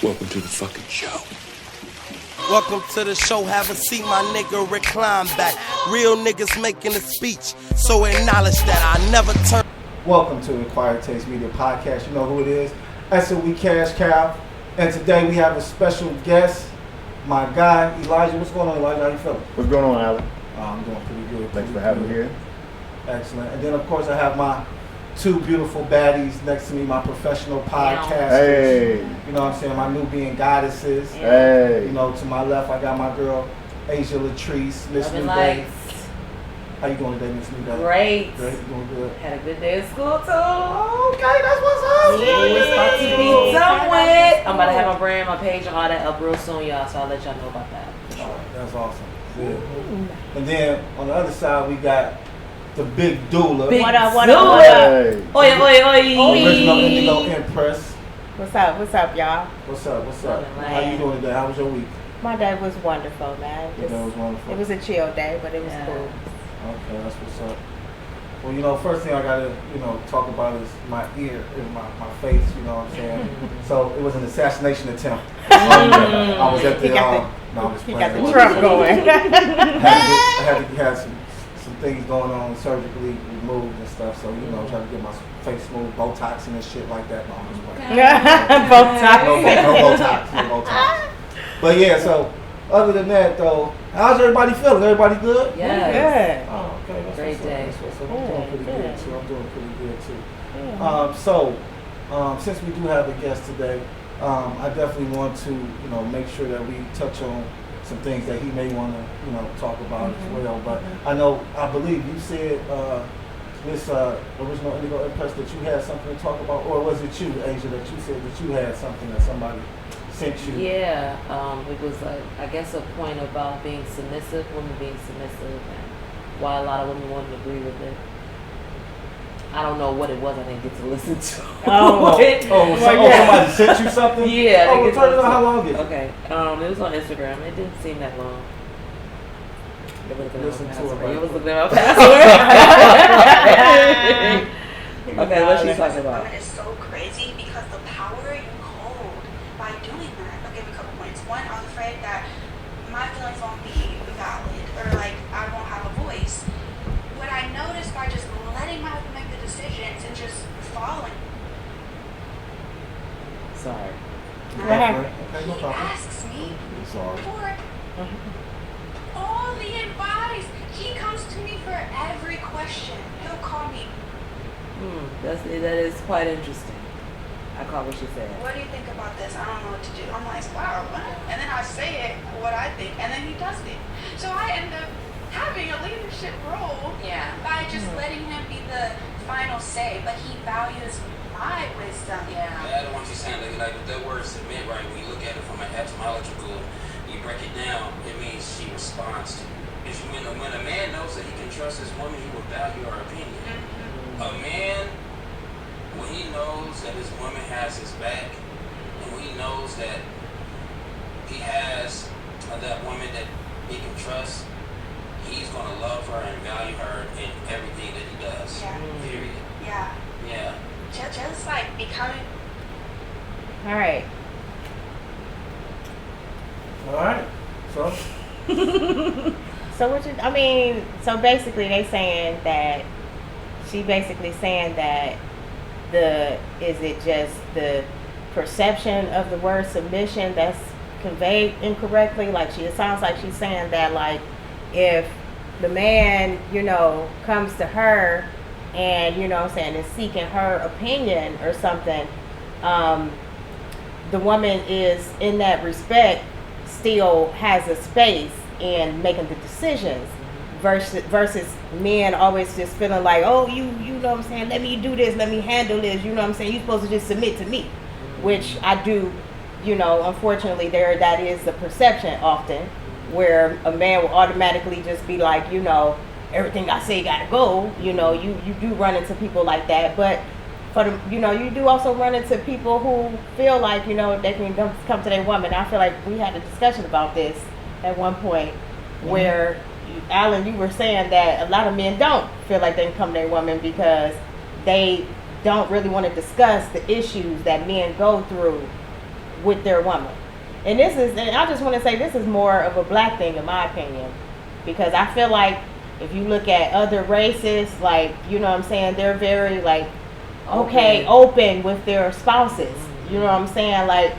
Welcome to the fucking show. Welcome to the show, have a seat, my nigga, recline back. Real niggas making a speech, so acknowledge that I never turn. Welcome to Acquired Taste Media Podcast. You know who it is, SOE Cash Cow. And today we have a special guest, my guy, Elijah. What's going on, Elijah? How you feeling? What's going on, Alan? I'm doing pretty good. Thanks for having me here. Excellent. And then, of course, I have my two beautiful baddies next to me, my professional podcasters. Hey. You know what I'm saying? My Nubian goddesses. Hey. You know, to my left, I got my girl, Asia Latrice, Miss New Day. Lights. How you doing today, Miss New Day? Great. Great, you doing good? Had a good day at school too. Okay, that's what's up. Yeah, it's about to be done with. I'm about to have my brand, my page, and all that up real soon, y'all. So I'll let y'all know about that. All right, that's awesome. Good. And then on the other side, we got the big doula. Big What up? Hey. Oi. Original Indigo Empress. What's up, y'all? What's up? Nothing, How you doing today? How was your week? My day was wonderful, man. Your day was wonderful. It was a chill day, but it was cool. Okay, that's what's up. Well, you know, first thing I gotta, talk about is my ear and my face, you know what I'm saying? So it was an assassination attempt. I was at the, He got the Trump going. I had to have some things going on surgically removed and stuff, so, trying to get my face smooth, Botox and shit like that. No, I'm just playing. Botox. No Botox. But yeah, so other than that though, how's everybody feeling? Everybody good? Yes. Good. Oh, okay. That's Great what's up. day. That's what's up. I'm doing pretty good too. I'm doing pretty good too. Yeah. Since we do have a guest today, I definitely want to, make sure that we touch on some things that he may want to, talk about as well. But I believe you said, this original Indigo Empress, that you had something to talk about, or was it you, Asia, that you said that you had something that somebody sent you? Yeah. It was I guess a point about being submissive, women being submissive, and why a lot of women wouldn't agree with it. I don't know what it was. I didn't get to listen to. Somebody sent you something? Yeah. Oh, turn it on. How long is it? Okay. It was on Instagram. It didn't seem that long. Listen to it. It was looking at my password. Okay, what's she talking about? Women is so crazy because the power you hold by doing that. I'll give you a couple points. One, I was afraid that my feelings won't be valid, or like I won't have a voice. What I noticed by just letting my husband make the decisions and just following. Sorry. Okay, no He problem. asks me Sorry. for all the advice. He comes to me for every question. He'll call me. That is quite interesting. I caught what she said. What do you think about this? I don't know what to do. I'm like, wow, what? And then I say it, what I think, and then he does it. So I end up having a leadership role by just letting him be the final say, but he values my wisdom. I don't want you to sound like with that word submit, right? When you look at it from an etymological, you break it down, it means she responds to you. When a man knows that he can trust his woman, he will value her opinion. A man, when he knows that his woman has his back, and when he knows that he has that woman that he can trust, he's going to love her and value her in everything that he does. Period. Yeah. Just like becoming. All right. So, So basically they saying that, she basically saying that is it just the perception of the word submission that's conveyed incorrectly? Like it sounds like she's saying that, like, if the man, comes to her and, is seeking her opinion or something, the woman is, in that respect, still has a space in making the decisions, versus men always just feeling like, oh, you know what I'm saying, let me do this, let me handle this, you know what I'm saying, you're supposed to just submit to me, which I do, unfortunately that is the perception often, where a man will automatically just be like, everything I say gotta go, you do run into people like that, but for the, you do also run into people who feel like, they can come to their woman. I feel like we had a discussion about this at one point, where Alan, you were saying that a lot of men don't feel like they can come to their woman because they don't really want to discuss the issues that men go through with their woman. And I just want to say this is more of a black thing in my opinion, because I feel like if you look at other races, like, you know what I'm saying, they're very like, open with their spouses. You know what I'm saying? Like,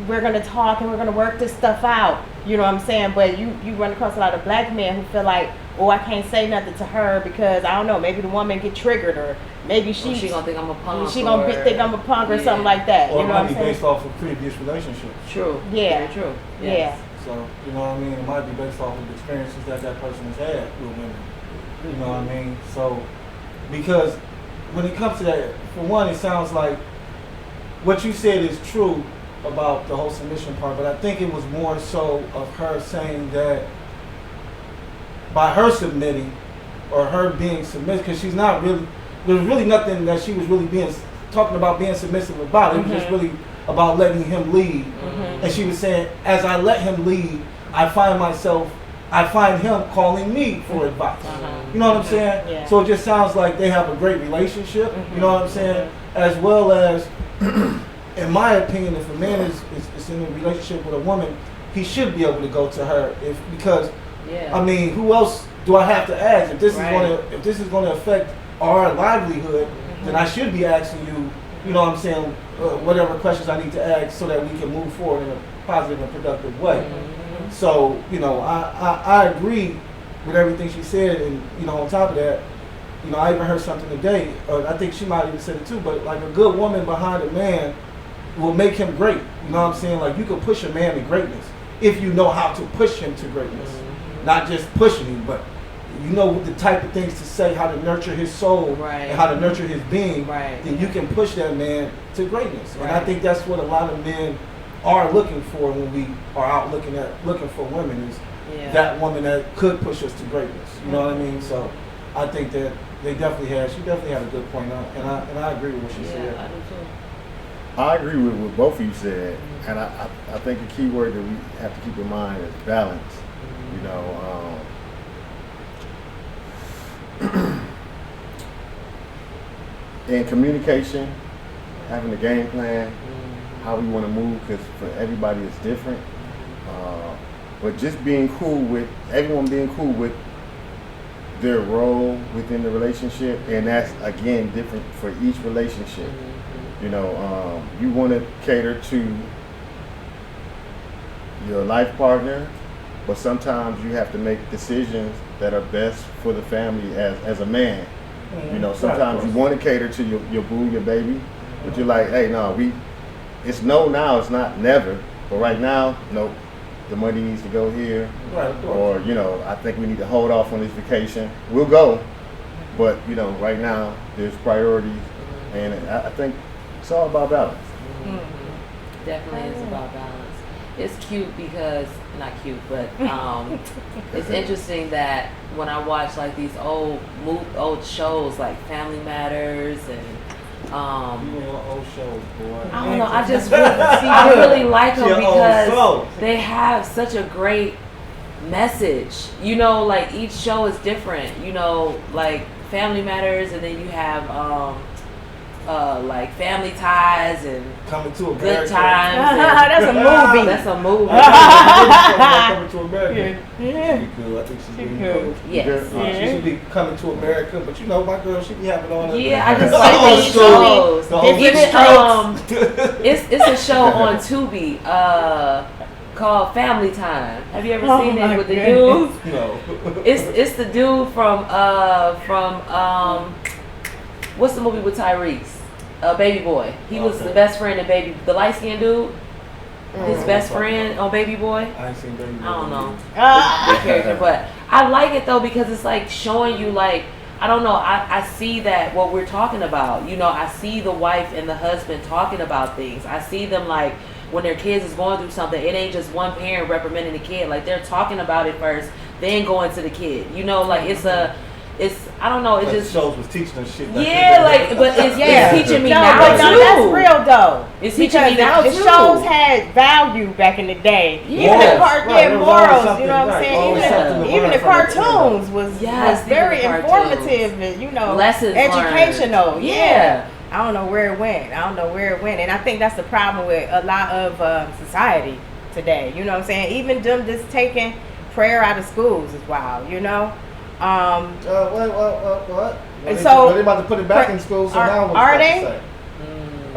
we're gonna talk and we're gonna work this stuff out. You know what I'm saying? But you run across a lot of black men who feel like, oh, I can't say nothing to her because I don't know, maybe the woman get triggered, or maybe she gonna think I'm a punk. She gonna think I'm a punk or something like that. Or you know it what might I'm be saying? based off of previous relationships. True. Yeah. Very true. Yeah. Yes. So, you know what I mean? It might be based off of the experiences that person has had with women. You know what I mean? So, because when it comes to that, for one, it sounds like what you said is true about the whole submission part, but I think it was more so of her saying that by her submitting or her being submissive, because she's not really, there was really nothing that she was really talking about being submissive about. It was just really about letting him lead. And she was saying, as I let him lead, I find him calling me for advice. You know what I'm saying? Yeah. So it just sounds like they have a great relationship, you know what I'm saying? As well as, in my opinion, if a man is in a relationship with a woman, he should be able to go to her because I mean, who else do I have to ask? If this is gonna affect our livelihood, then I should be asking you, you know what I'm saying, whatever questions I need to ask so that we can move forward in a positive and productive way. So, you know, I agree with everything she said, and, you know, on top of that, you know, I even heard something today, I think she might even said it too, but like a good woman behind a man will make him great. You know what I'm saying? Like, you can push a man to greatness if you know how to push him to greatness. Not just pushing him, but you know the type of things to say, how to nurture his soul and how to nurture his being, then you can push that man to greatness. And I think that's what a lot of men are looking for when we are out looking for women, is that woman that could push us to greatness. You know what I mean? So I think that she definitely had a good point, and I agree with what she said. I do too. I agree with what both of you said, and I think the key word that we have to keep in mind is balance. You know, in communication, having a game plan, how we want to move, because for everybody it's different. But just being cool with everyone, being cool with their role within the relationship, and that's again different for each relationship. You know, you want to cater to your life partner, but sometimes you have to make decisions that are best for the family as a man. You know, sometimes you want to cater to your boo, your baby, but you're like, hey, no, it's no now, it's not never. But right now, no, the money needs to go here. Or, you know, I think we need to hold off on this vacation. We'll go, but, you know, right now, there's priorities. And I think it's all about balance. Definitely is about balance. It's cute because, not cute, but it's interesting that when I watch like these old shows like Family Matters and old shows, boy. I don't know, I really like them because they have such a great message. You know, like each show is different. You know, like Family Matters, and then you have like Family Ties and Coming to America. Good Times. That's a movie. That's a movie. Coming to America. Yeah. She's good. I think she's She good. good. Yes. She should be Coming to America, but you know, my girl, she be having all that. Yeah, I just like these shows. It's a show on Tubi called Family Time. Have you ever seen it with the dude? No. It's the dude from what's the movie with Tyrese? Baby Boy. He was the best friend of the light skinned dude. His best friend on Baby Boy. I ain't seen Baby Boy. I don't know the character, but I like it though because it's like showing you like, I don't know, I see that what we're talking about. You know, I see the wife and the husband talking about things. I see them like when their kids is going through something, it ain't just one parent reprimanding the kid. Like they're talking about it first, then going to the kid. You know, like it's I don't know. It just shows was teaching us shit. Yeah, like, but it's teaching me now but too. That's real though. It's teaching me now the too. shows had value back in the day. Yeah. Even the morals. You know what I'm saying? Even the cartoons was very cartoons. informative and, you know, Lessons educational. learned. Yeah. I don't know where it went. And I think that's the problem with a lot of society today. You know what I'm saying? Even them just taking prayer out of schools is wild, you know? What? And so they about to put it back in school, so now what's are that to they? say?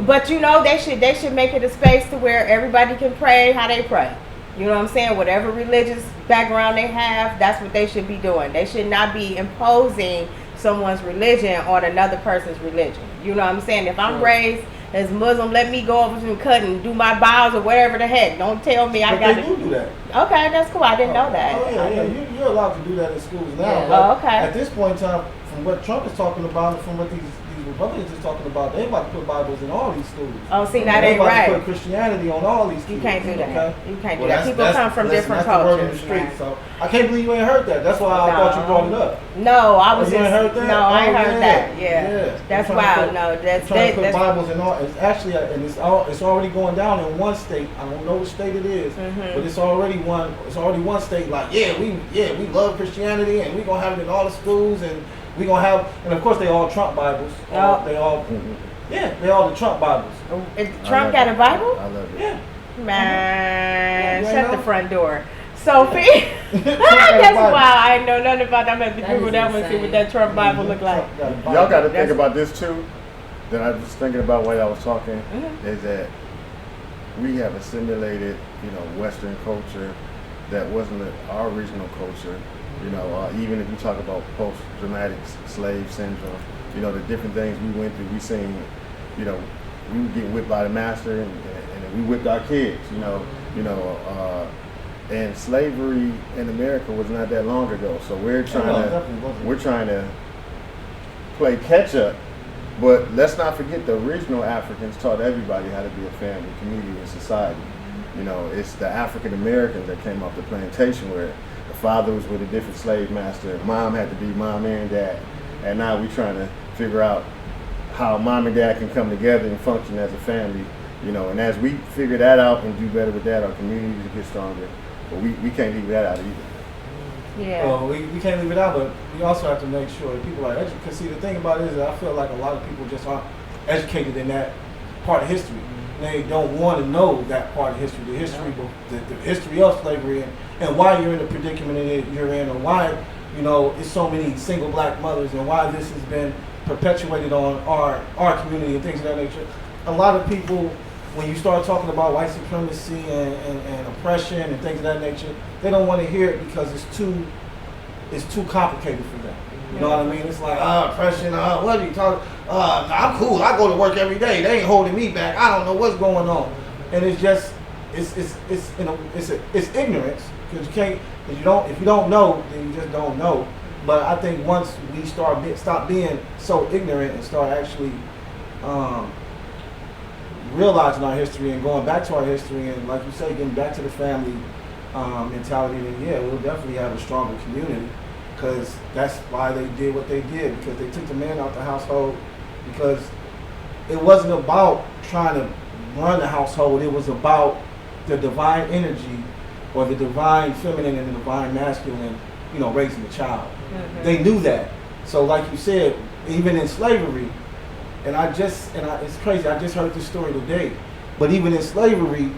But you know, they should make it a space to where everybody can pray how they pray. You know what I'm saying? Whatever religious background they have, that's what they should be doing. They should not be imposing someone's religion on another person's religion. You know what I'm saying? If I'm raised as Muslim, let me go over to the cut and do my bows or whatever the heck. Don't tell me I got to do that. Okay, that's cool. I didn't know that. Oh yeah. You're allowed to do that in schools now. Yeah. But Oh, okay. At this point in time, from what Trump is talking about, and from what these Republicans is talking about, they about to put Bibles in all these schools. Oh, see, that they ain't about right. to put Christianity on all these kids. You can't do that. Okay? You can't do Well, that. People come from different that's the word in the cultures. street. man. So I can't believe you ain't heard that. That's why I thought you brought it up. No, I was You ain't just heard that? no, I ain't Oh, heard that. Yeah, that's They're trying to wild. put- No, they're trying to put that's Bibles in all. It's actually, and it's already going down in one state. I don't know which state it is, but it's already one. It's already one state. Like, we love Christianity, and we gonna have it in all the schools, and we gonna have, and of course they all Trump Bibles. Oh. They all the Trump Bibles. Trump got a Bible. I love it. Yeah. Man, Yeah, shut you the know? front door. Sophie, that's why I ain't know nothing about that. I'm gonna have to That Google is that one, see insane. what that Trump Bible look like. Y'all got to think That's- about this too. That I was thinking about while I was talking is that we have assimilated, Western culture that wasn't our original culture. Even if you talk about post-traumatic slave syndrome, the different things we went through. We seen, we would get whipped by the master, and we whipped our kids. And slavery in America was not that long ago. So we're trying to play catch up. But let's not forget the original Africans taught everybody how to be a family, community, and society. It's the African Americans that came off the plantation where the father was with a different slave master, mom had to be mom and dad, and now we're trying to figure out how mom and dad can come together and function as a family. And as we figure that out and do better with that, our communities will get stronger. But we can't leave that out either. Yeah. Well, we can't leave it out, but we also have to make sure that people are educated. Because see, the thing about it is that I feel like a lot of people just aren't educated in that part of history. They don't want to know that part of history, the history of slavery, and why you're in the predicament that you're in, or why it's so many single black mothers, and why this has been perpetuated on our community and things of that nature. A lot of people, when you start talking about white supremacy and oppression and things of that nature, they don't want to hear it because it's too complicated for them. You know what I mean? It's like, oppression, what are you talking? I'm cool. I go to work every day. They ain't holding me back. I don't know what's going on. And it's just, it's ignorance, because if you don't know, then you just don't know. But I think once we stop being so ignorant and start actually realizing our history and going back to our history, and like you say, getting back to the family mentality, then we'll definitely have a stronger community. Because that's why they did what they did, because they took the man out the household, because it wasn't about trying to run the household, it was about the divine energy, or the divine feminine and the divine masculine, raising the child. They knew that. So like you said, even in slavery, and it's crazy, I just heard this story today, but even in slavery,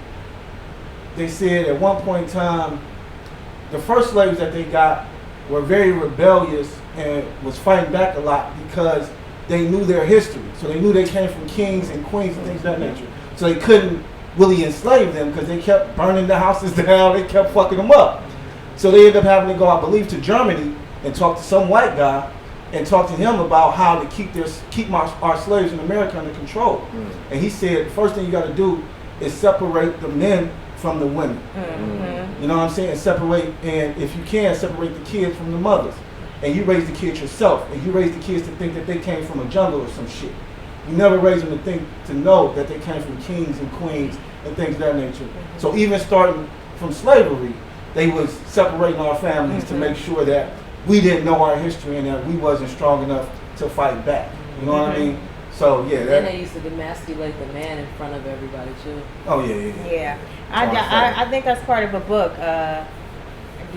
they said at one point in time, the first slaves that they got were very rebellious and was fighting back a lot because they knew their history. So they knew they came from kings and queens and things of that nature. So they couldn't really enslave them because they kept burning the houses down, they kept fucking them up. So they ended up having to go, I believe, to Germany and talk to some white guy and talk to him about how to keep our slaves in America under control. And he said, the first thing you got to do is separate the men from the women. You know what I'm saying? And if you can, separate the kids from the mothers. And you raise the kids yourself. And you raise the kids to think that they came from a jungle or some shit. You never raise them to know that they came from kings and queens and things of that nature. So even starting from slavery, they was separating our families to make sure that we didn't know our history and that we wasn't strong enough to fight back. You know what I mean? So yeah. Then they used to demasculate the man in front of everybody too. Oh yeah. Yeah, I think that's part of a book.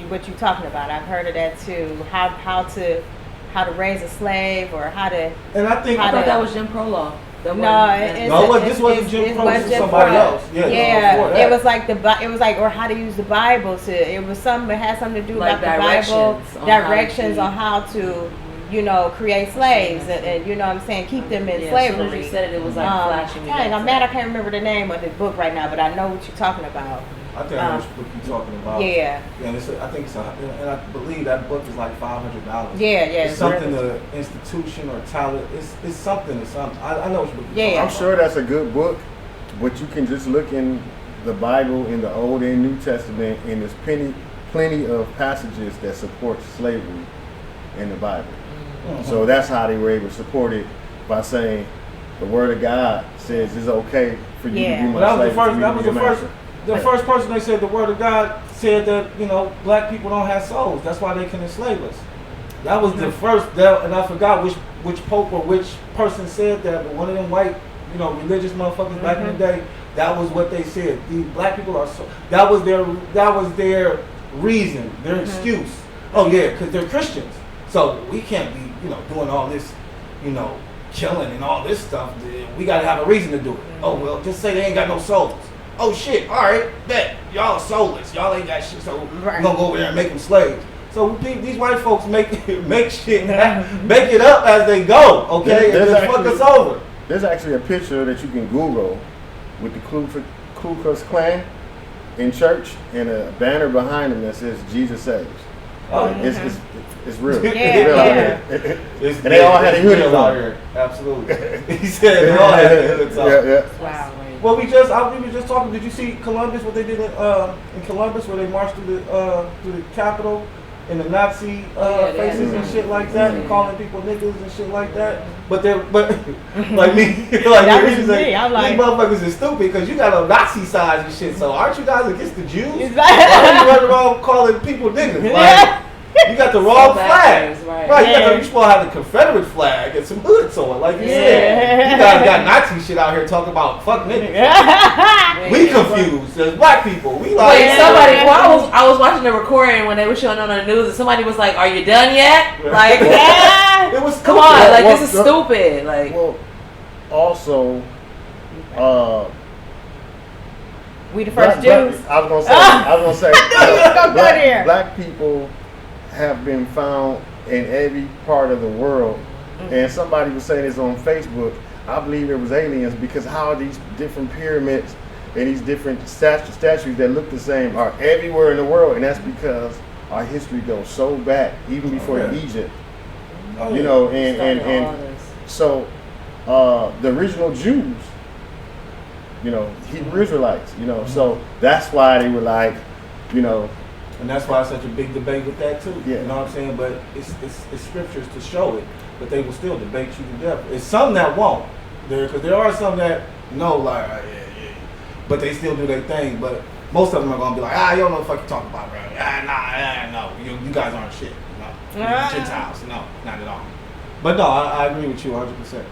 What you're talking about, I've heard of that too. How to raise a slave, or how to. And I I thought that was Jim Crow law. This wasn't Jim Crow. This was somebody else. It was like or how to use the Bible to. It was something that had something to do like about the Bible, directions on how to, create slaves and you know what I'm saying, keep them in slavery. As soon as you said it was like flashing. I'm mad I can't remember the name of the book right now, but I know what you're talking about. I think I know which book you're talking about. Yeah. And I think and I believe that book is like $500. It's something to institution or talent. It's something to something. I know which book you're talking about. I'm sure that's a good book, but you can just look in the Bible, in the Old and New Testament, and there's plenty of passages that support slavery in the Bible. Mm-hmm. So that's how they were able to support it, by saying the Word of God says it's okay for you to be my slave. The first person they said the Word of God said that black people don't have souls. That's why they can enslave us. That was the first. And I forgot which pope or which person said that, but one of them white religious motherfuckers back in the day. That was what they said. The black people are so. That was their reason, their excuse. Oh yeah, because they're Christians. So we can't be doing all this killing and all this stuff. We got to have a reason to do it. Oh well, just say they ain't got no souls. Oh shit! All right, bet y'all are soulless. Y'all ain't got shit. So we're gonna go over there and make them slaves. So these white folks make shit, make it up as they go. Okay, and just fuck us over. There's actually a picture that you can Google with the Ku Klux Klan in church and a banner behind them that says "Jesus saves." It's real. It's real out here. And they all had a hoodies out here. Absolutely. He said they all had hoodies on. Wow. Well, we were just talking. Did you see Columbus? What they did in Columbus, where they marched through the Capitol in the Nazi faces and shit like that, and calling people niggas and shit like that. But like me, I'm like, these motherfuckers is stupid because you got a Nazi size and shit. So aren't you guys against the Jews? Why are you running around calling people niggas? Like, you got the wrong flag. Right. You supposed to have the Confederate flag and some hoods on, like you said. You guys got Nazi shit out here talking about fuck niggas. We confused as black people. We like. Wait, somebody. Well, I was watching the recording when they were showing on the news, and somebody was like, "Are you done yet?" Like, it was stupid. Come on, like this is stupid. Like, well, also, we the first Jews. I was gonna say, black people have been found in every part of the world, and somebody was saying this on Facebook. I believe it was aliens, because how these different pyramids and these different statues that look the same are everywhere in the world, and that's because our history goes so back, even before Egypt. And so the original Jews, Hebrew Israelites, so that's why they were like, and that's why it's such a big debate with that too. Yeah. You know what I'm saying? But it's scriptures to show it, but they will still debate you to death. It's some that won't, because there are some that know, like, but they still do their thing. But most of them are gonna be like, you don't know what the fuck you talking about, bro. No, you guys aren't shit. No, Gentiles, no, not at all. But no, I agree with you 100%.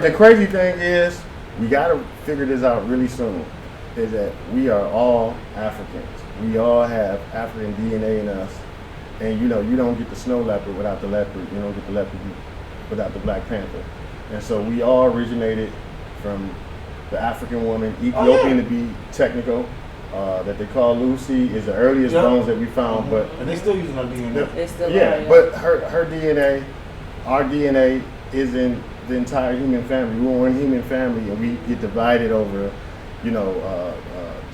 The crazy thing is, we gotta figure this out really soon. Is that we are all Africans. We all have African DNA in us, and you don't get the snow leopard without the leopard. You don't get the leopard without the Black Panther. And so we all originated from the African woman, Ethiopian to be technical, that they call Lucy, is the earliest bones that we found. But and they still using her DNA. They still but her DNA, our DNA, is in the entire human family. We're one human family, and we get divided over,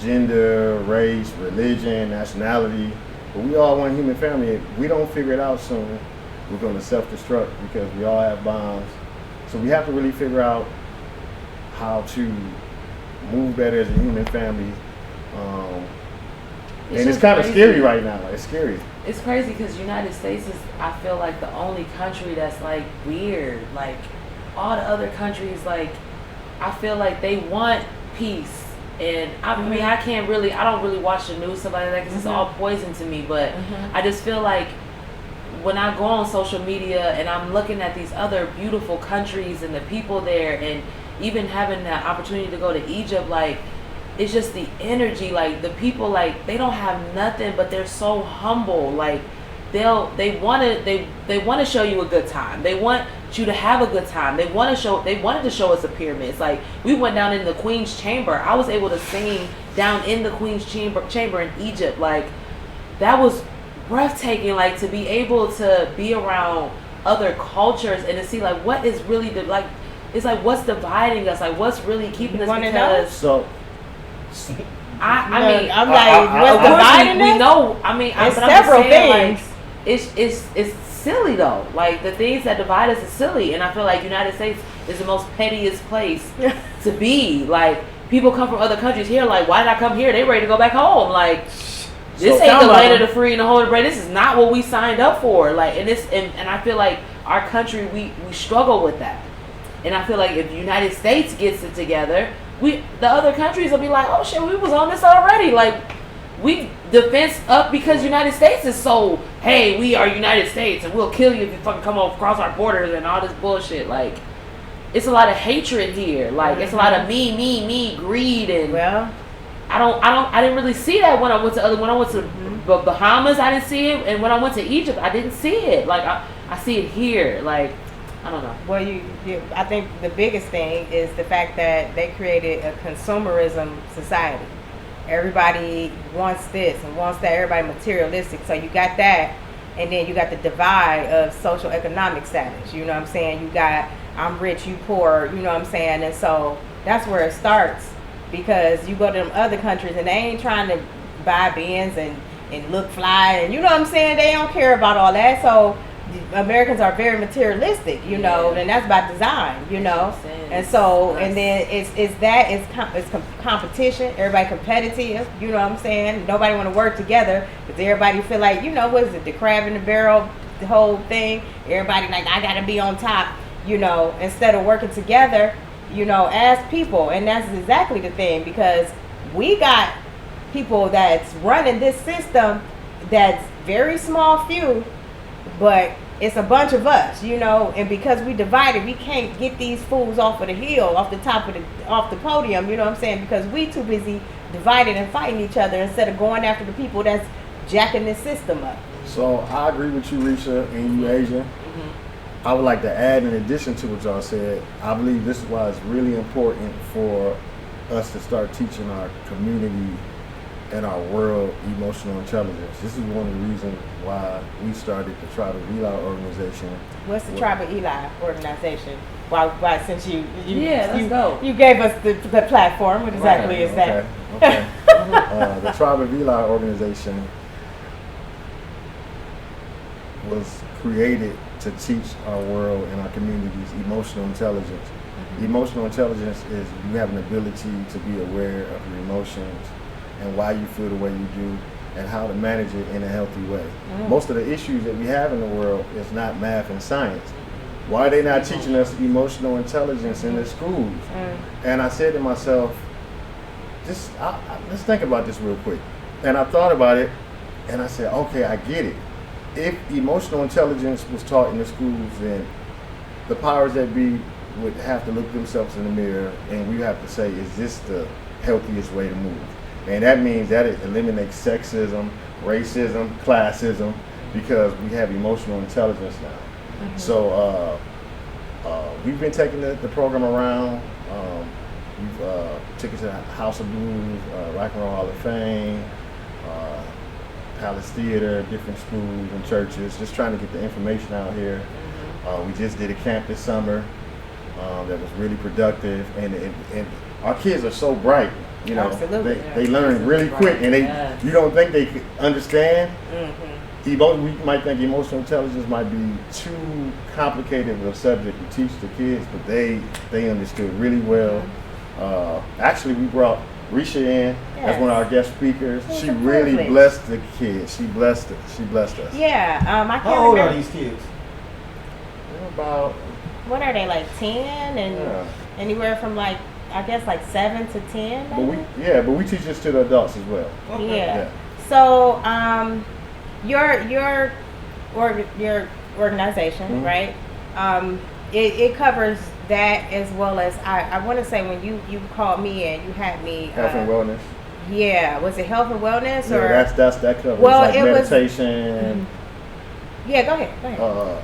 gender, race, religion, nationality, but we all one human family. If we don't figure it out soon, we're going to self-destruct, because we all have bombs. So we have to really figure out how to move better as a human family. And it's kind of scary right now. It's scary. It's crazy because United States is, I feel like, the only country that's like weird. Like all the other countries, like I feel like they want peace. And I mean, I don't really watch the news, stuff like that, because it's all poison to me. But I just feel like when I go on social media and I'm looking at these other beautiful countries and the people there, and even having that opportunity to go to Egypt, like, it's just the energy, like the people, like they don't have nothing, but they're so humble. Like they want to show you a good time. They want you to have a good time. They wanted to show us the pyramids. Like, we went down in the Queen's Chamber. I was able to sing down in the Queen's Chamber in Egypt. Like, that was breathtaking. Like, to be able to be around other cultures and to see like what is really it's like what's dividing us, like what's really keeping us, because so I mean, I'm like, what's of course dividing we us? know. I mean, It's but I'm just several saying, things. like, it's silly though. Like, the things that divide us is silly, and I feel like United States is the most pettiest place to be. Like, people come from other countries here. Like, why did I come here? They ready to go back home. Like, this ain't the land of the free and the home of the brave. This is not what we signed up for. Like, and I feel like our country, we struggle with that. And I feel like if the United States gets it together, the other countries will be like, oh shit, we was on this already. Like, we defense up because United States is so, hey, we are United States and we'll kill you if you fucking come across our borders and all this bullshit. Like, it's a lot of hatred here. Like, it's a lot of me, greed, and Well, I didn't really see that when I went to the Bahamas. I didn't see it, and when I went to Egypt, I didn't see it. Like, I see it here. Like, I don't know. well, I think the biggest thing is the fact that they created a consumerism society. Everybody wants this and wants that. Everybody materialistic. So you got that, and then you got the divide of social economic status. You know what I'm saying? You got, I'm rich, you poor. You know what I'm saying? And so that's where it starts, because you go to them other countries and they ain't trying to buy Benz and look fly, and you know what I'm saying? They don't care about all that. So Americans are very materialistic, you know, and that's by design, you know. And so, and then it's competition. Everybody competitive, you know what I'm saying? Nobody want to work together because everybody feel like, you know, what is it, the crab in the barrel, the whole thing. Everybody like, I gotta be on top, you know, instead of working together, you know, as people. And that's exactly the thing, because we got people that's running this system that's very small few, but it's a bunch of us, you know, and because we divided, we can't get these fools off of the hill, off the podium, you know what I'm saying? Because we too busy divided and fighting each other instead of going after the people that's jacking this system up. So I agree with you, Risha, and you, Asia. I would like to add, in addition to what y'all said, I believe this is why it's really important for us to start teaching our community and our world emotional intelligence. This is one of the reasons why we started the Tribe of Eli organization. What's the Tribe of Eli organization? Why since you let's go. You gave us the platform, what exactly is that? Okay. The Tribe of Eli organization was created to teach our world and our communities emotional intelligence. Emotional intelligence is you have an ability to be aware of your emotions and why you feel the way you do and how to manage it in a healthy way. Most of the issues that we have in the world is not math and science. Why are they not teaching us emotional intelligence in the schools? And I said to myself, let's think about this real quick. And I thought about it and I said, okay, I get it. If emotional intelligence was taught in the schools, then the powers that be would have to look themselves in the mirror and we have to say, is this the healthiest way to move? And that means that it eliminates sexism, racism, classism, because we have emotional intelligence now. So we've been taking the program around. We've took it to the House of Blues, Rock and Roll Hall of Fame, Palace Theater, different schools and churches, just trying to get the information out here. We just did a camp this summer that was really productive, and our kids are so bright. You know, they learn really quick, and you don't think they could understand. We might think emotional intelligence might be too complicated of a subject to teach the kids, but they understood really well. Actually, we brought Risha in as one of our guest speakers. She really blessed the kids. She blessed us. Yeah, I can't How old remember. are these kids? They're about, What are they, like 10 and anywhere from like, I guess like 7 to 10 maybe? but we teach this to the adults as well. Okay. Yeah. So, your organization, right? It covers that as well as I want to say when you called me and you had me Health and wellness. Yeah, was it health and wellness or that's that covers Well, like it was- meditation, Yeah, go ahead.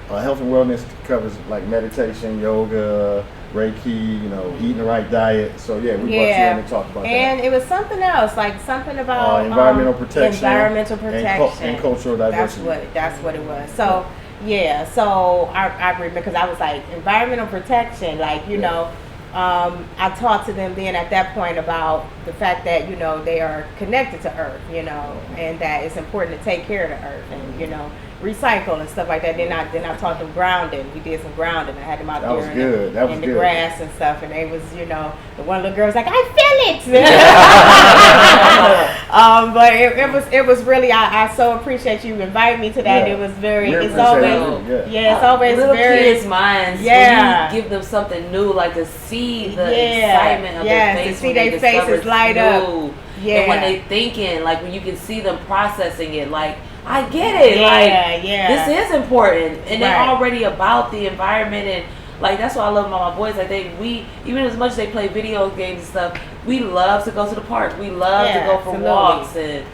Health and wellness covers like meditation, yoga, Reiki, eating the right diet. So yeah, we brought you in to talk about that. And it was something else, like something about environmental protection, and cultural diversity. That's what it was. So yeah, so I remember because I was like environmental protection, like I talked to them then at that point about the fact that they are connected to Earth, and that it's important to take care of the Earth and recycle and stuff like that. Then I taught them grounding. We did some grounding. I had them out there in the grass and stuff, and they was the one little girl was like, I feel it. But it was really I so appreciate you inviting me to that. Yeah. It was very it's always little very kids' minds. When you give them something new, like to see the excitement of their face, to see their faces light up. Yeah. And when they thinking, like when you can see them processing it, like I get it. This is important, and they're already about the environment, and like that's what I love about my boys. Like we even as much as they play video games and stuff, we love to go to the park. We love to go for walks and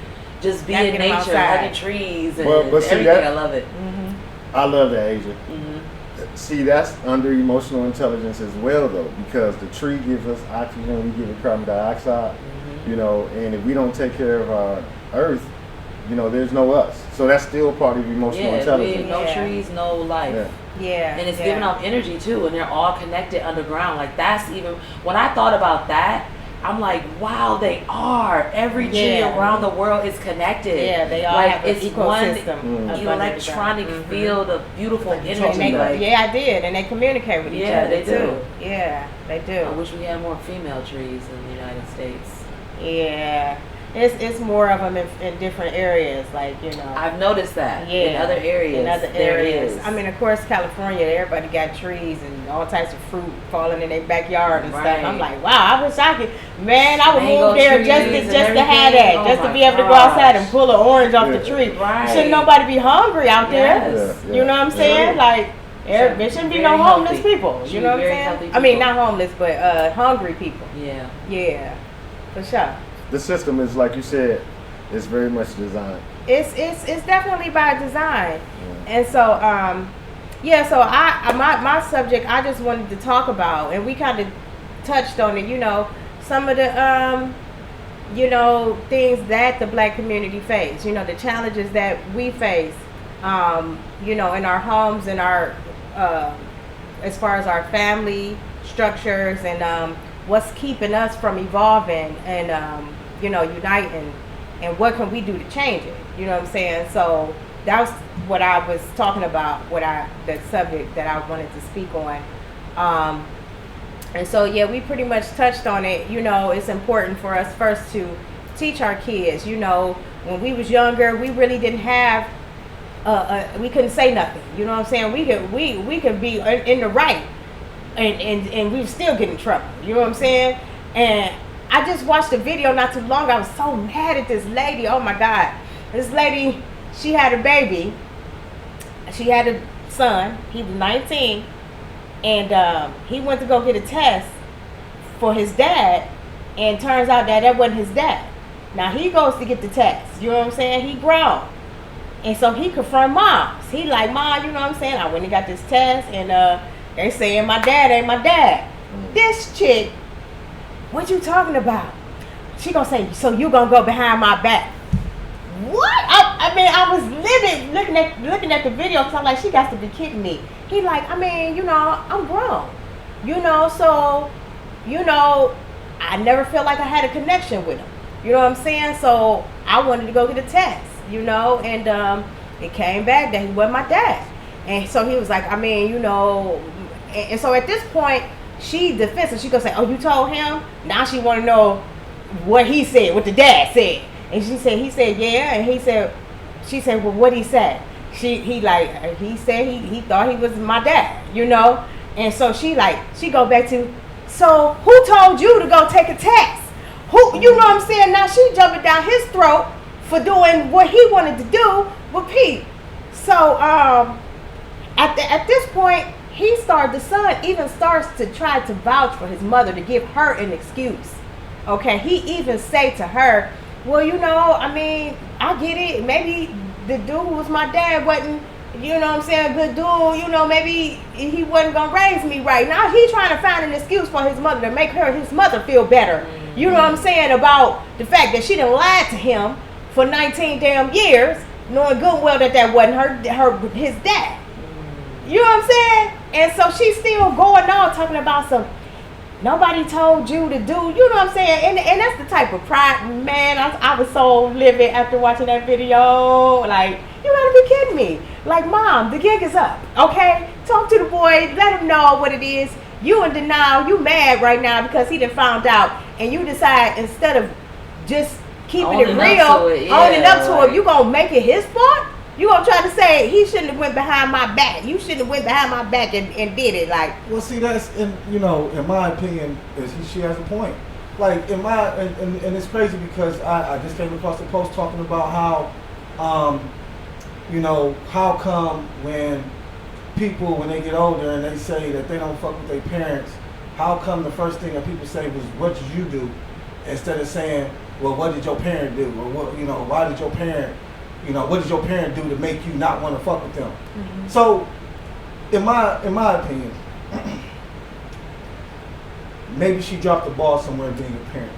just be in nature, hugging trees and everything. I love it. Mm-hmm. I love that, Asia. Mm-hmm. See, that's under emotional intelligence as well, though, because the tree gives us oxygen, we give it carbon dioxide. Mm-hmm. And if we don't take care of our earth, there's no us. So that's still part of emotional intelligence. No trees, no life. Yeah. And it's giving off energy too, and they're all connected underground. Like that's even when I thought about that, I'm like, wow, they are. Every tree around the world is connected. Yeah, they all have an ecosystem. One electronic field of beautiful energy. I did, and they communicate with each other. Yeah, they do. Too. Yeah, they do. I wish we had more female trees in the United States. Yeah. It's more of them in different areas, like I've noticed that in other areas. There is. I mean, of course, California, everybody got trees and all types of fruit falling in their backyard and stuff. I'm like, wow, I wish I could. Man, I would move there just to have that, just to be able to go outside and pull an orange off the tree. Right. Shouldn't nobody be hungry out there? Yes. You know what I'm saying? Like. There shouldn't be no homeless people. You know what I'm saying? I mean, not homeless, but hungry people. Yeah. Yeah, for sure. The system is, like you said, it's very much designed. It's definitely by design, and so so my subject I just wanted to talk about, and we kind of touched on it. Some of the things that the Black community face. The challenges that we face. In our homes and our as far as our family structures and what's keeping us from evolving and uniting, and what can we do to change it? You know what I'm saying? So that was what I was talking about, the subject that I wanted to speak on. And so we pretty much touched on it. It's important for us first to teach our kids. When we was younger, we really didn't have we couldn't say nothing. You know what I'm saying? We could be in the right and we still get in trouble. You know what I'm saying? And I just watched a video not too long ago. I was so mad at this lady. Oh my God. This lady, she had a baby. She had a son. He was 19. And he went to go get a test for his dad. And turns out that wasn't his dad. Now he goes to get the test. You know what I'm saying? He grown. And so he confront moms. He like, Mom, you know what I'm saying? I went and got this test. And they saying my dad ain't my dad. This chick, what you talking about? She gonna say, so you gonna go behind my back? What? I was looking at the video because I'm like, she got to be kidding me. He like, I'm grown. So, I never felt like I had a connection with him. You know what I'm saying? So I wanted to go get a test, and it came back that he wasn't my dad. And so he was like, and so at this point, she defensive. She gonna say, oh, you told him? Now she want to know what he said, what the dad said. And he said, yeah. And she said, well, what he said? He said he thought he was my dad, And so she go back to, so who told you to go take a test? Who, you know what I'm saying? Now she jumping down his throat for doing what he wanted to do with Pete. So at this point, the son even starts to try to vouch for his mother to give her an excuse. Okay, he even say to her, well, I get it. Maybe the dude who was my dad wasn't you know what I'm saying, good dude, you know, maybe he wasn't gonna raise me right. Now he trying to find an excuse for his mother to make his mother feel better. You know what I'm saying, about the fact that she done lied to him for 19 damn years, knowing good well that wasn't his dad. You know what I'm saying? And so she's still going on talking about some, nobody told you to do, you know what I'm saying? And that's the type of pride, man. I was so livid after watching that video. Like, you gotta be kidding me. Like, Mom, the gig is up, okay? Talk to the boy, let him know what it is. You in denial, you mad right now because he done found out, and you decide instead of just keeping it real, owning up to it, you gonna make it his fault? You gonna try to say he shouldn't have went behind my back? You shouldn't have went behind my back and did it, like. Well, see, that's in my opinion, she has a point. Like and it's crazy because I just came across a post talking about how, how come when people, when they get older and they say that they don't fuck with their parents, how come the first thing that people say was, what did you do? Instead of saying, well, what did your parent do? Or what, why did your parent, what did your parent do to make you not want to fuck with them? Mm-hmm. So, in my opinion, maybe she dropped the ball somewhere being a parent.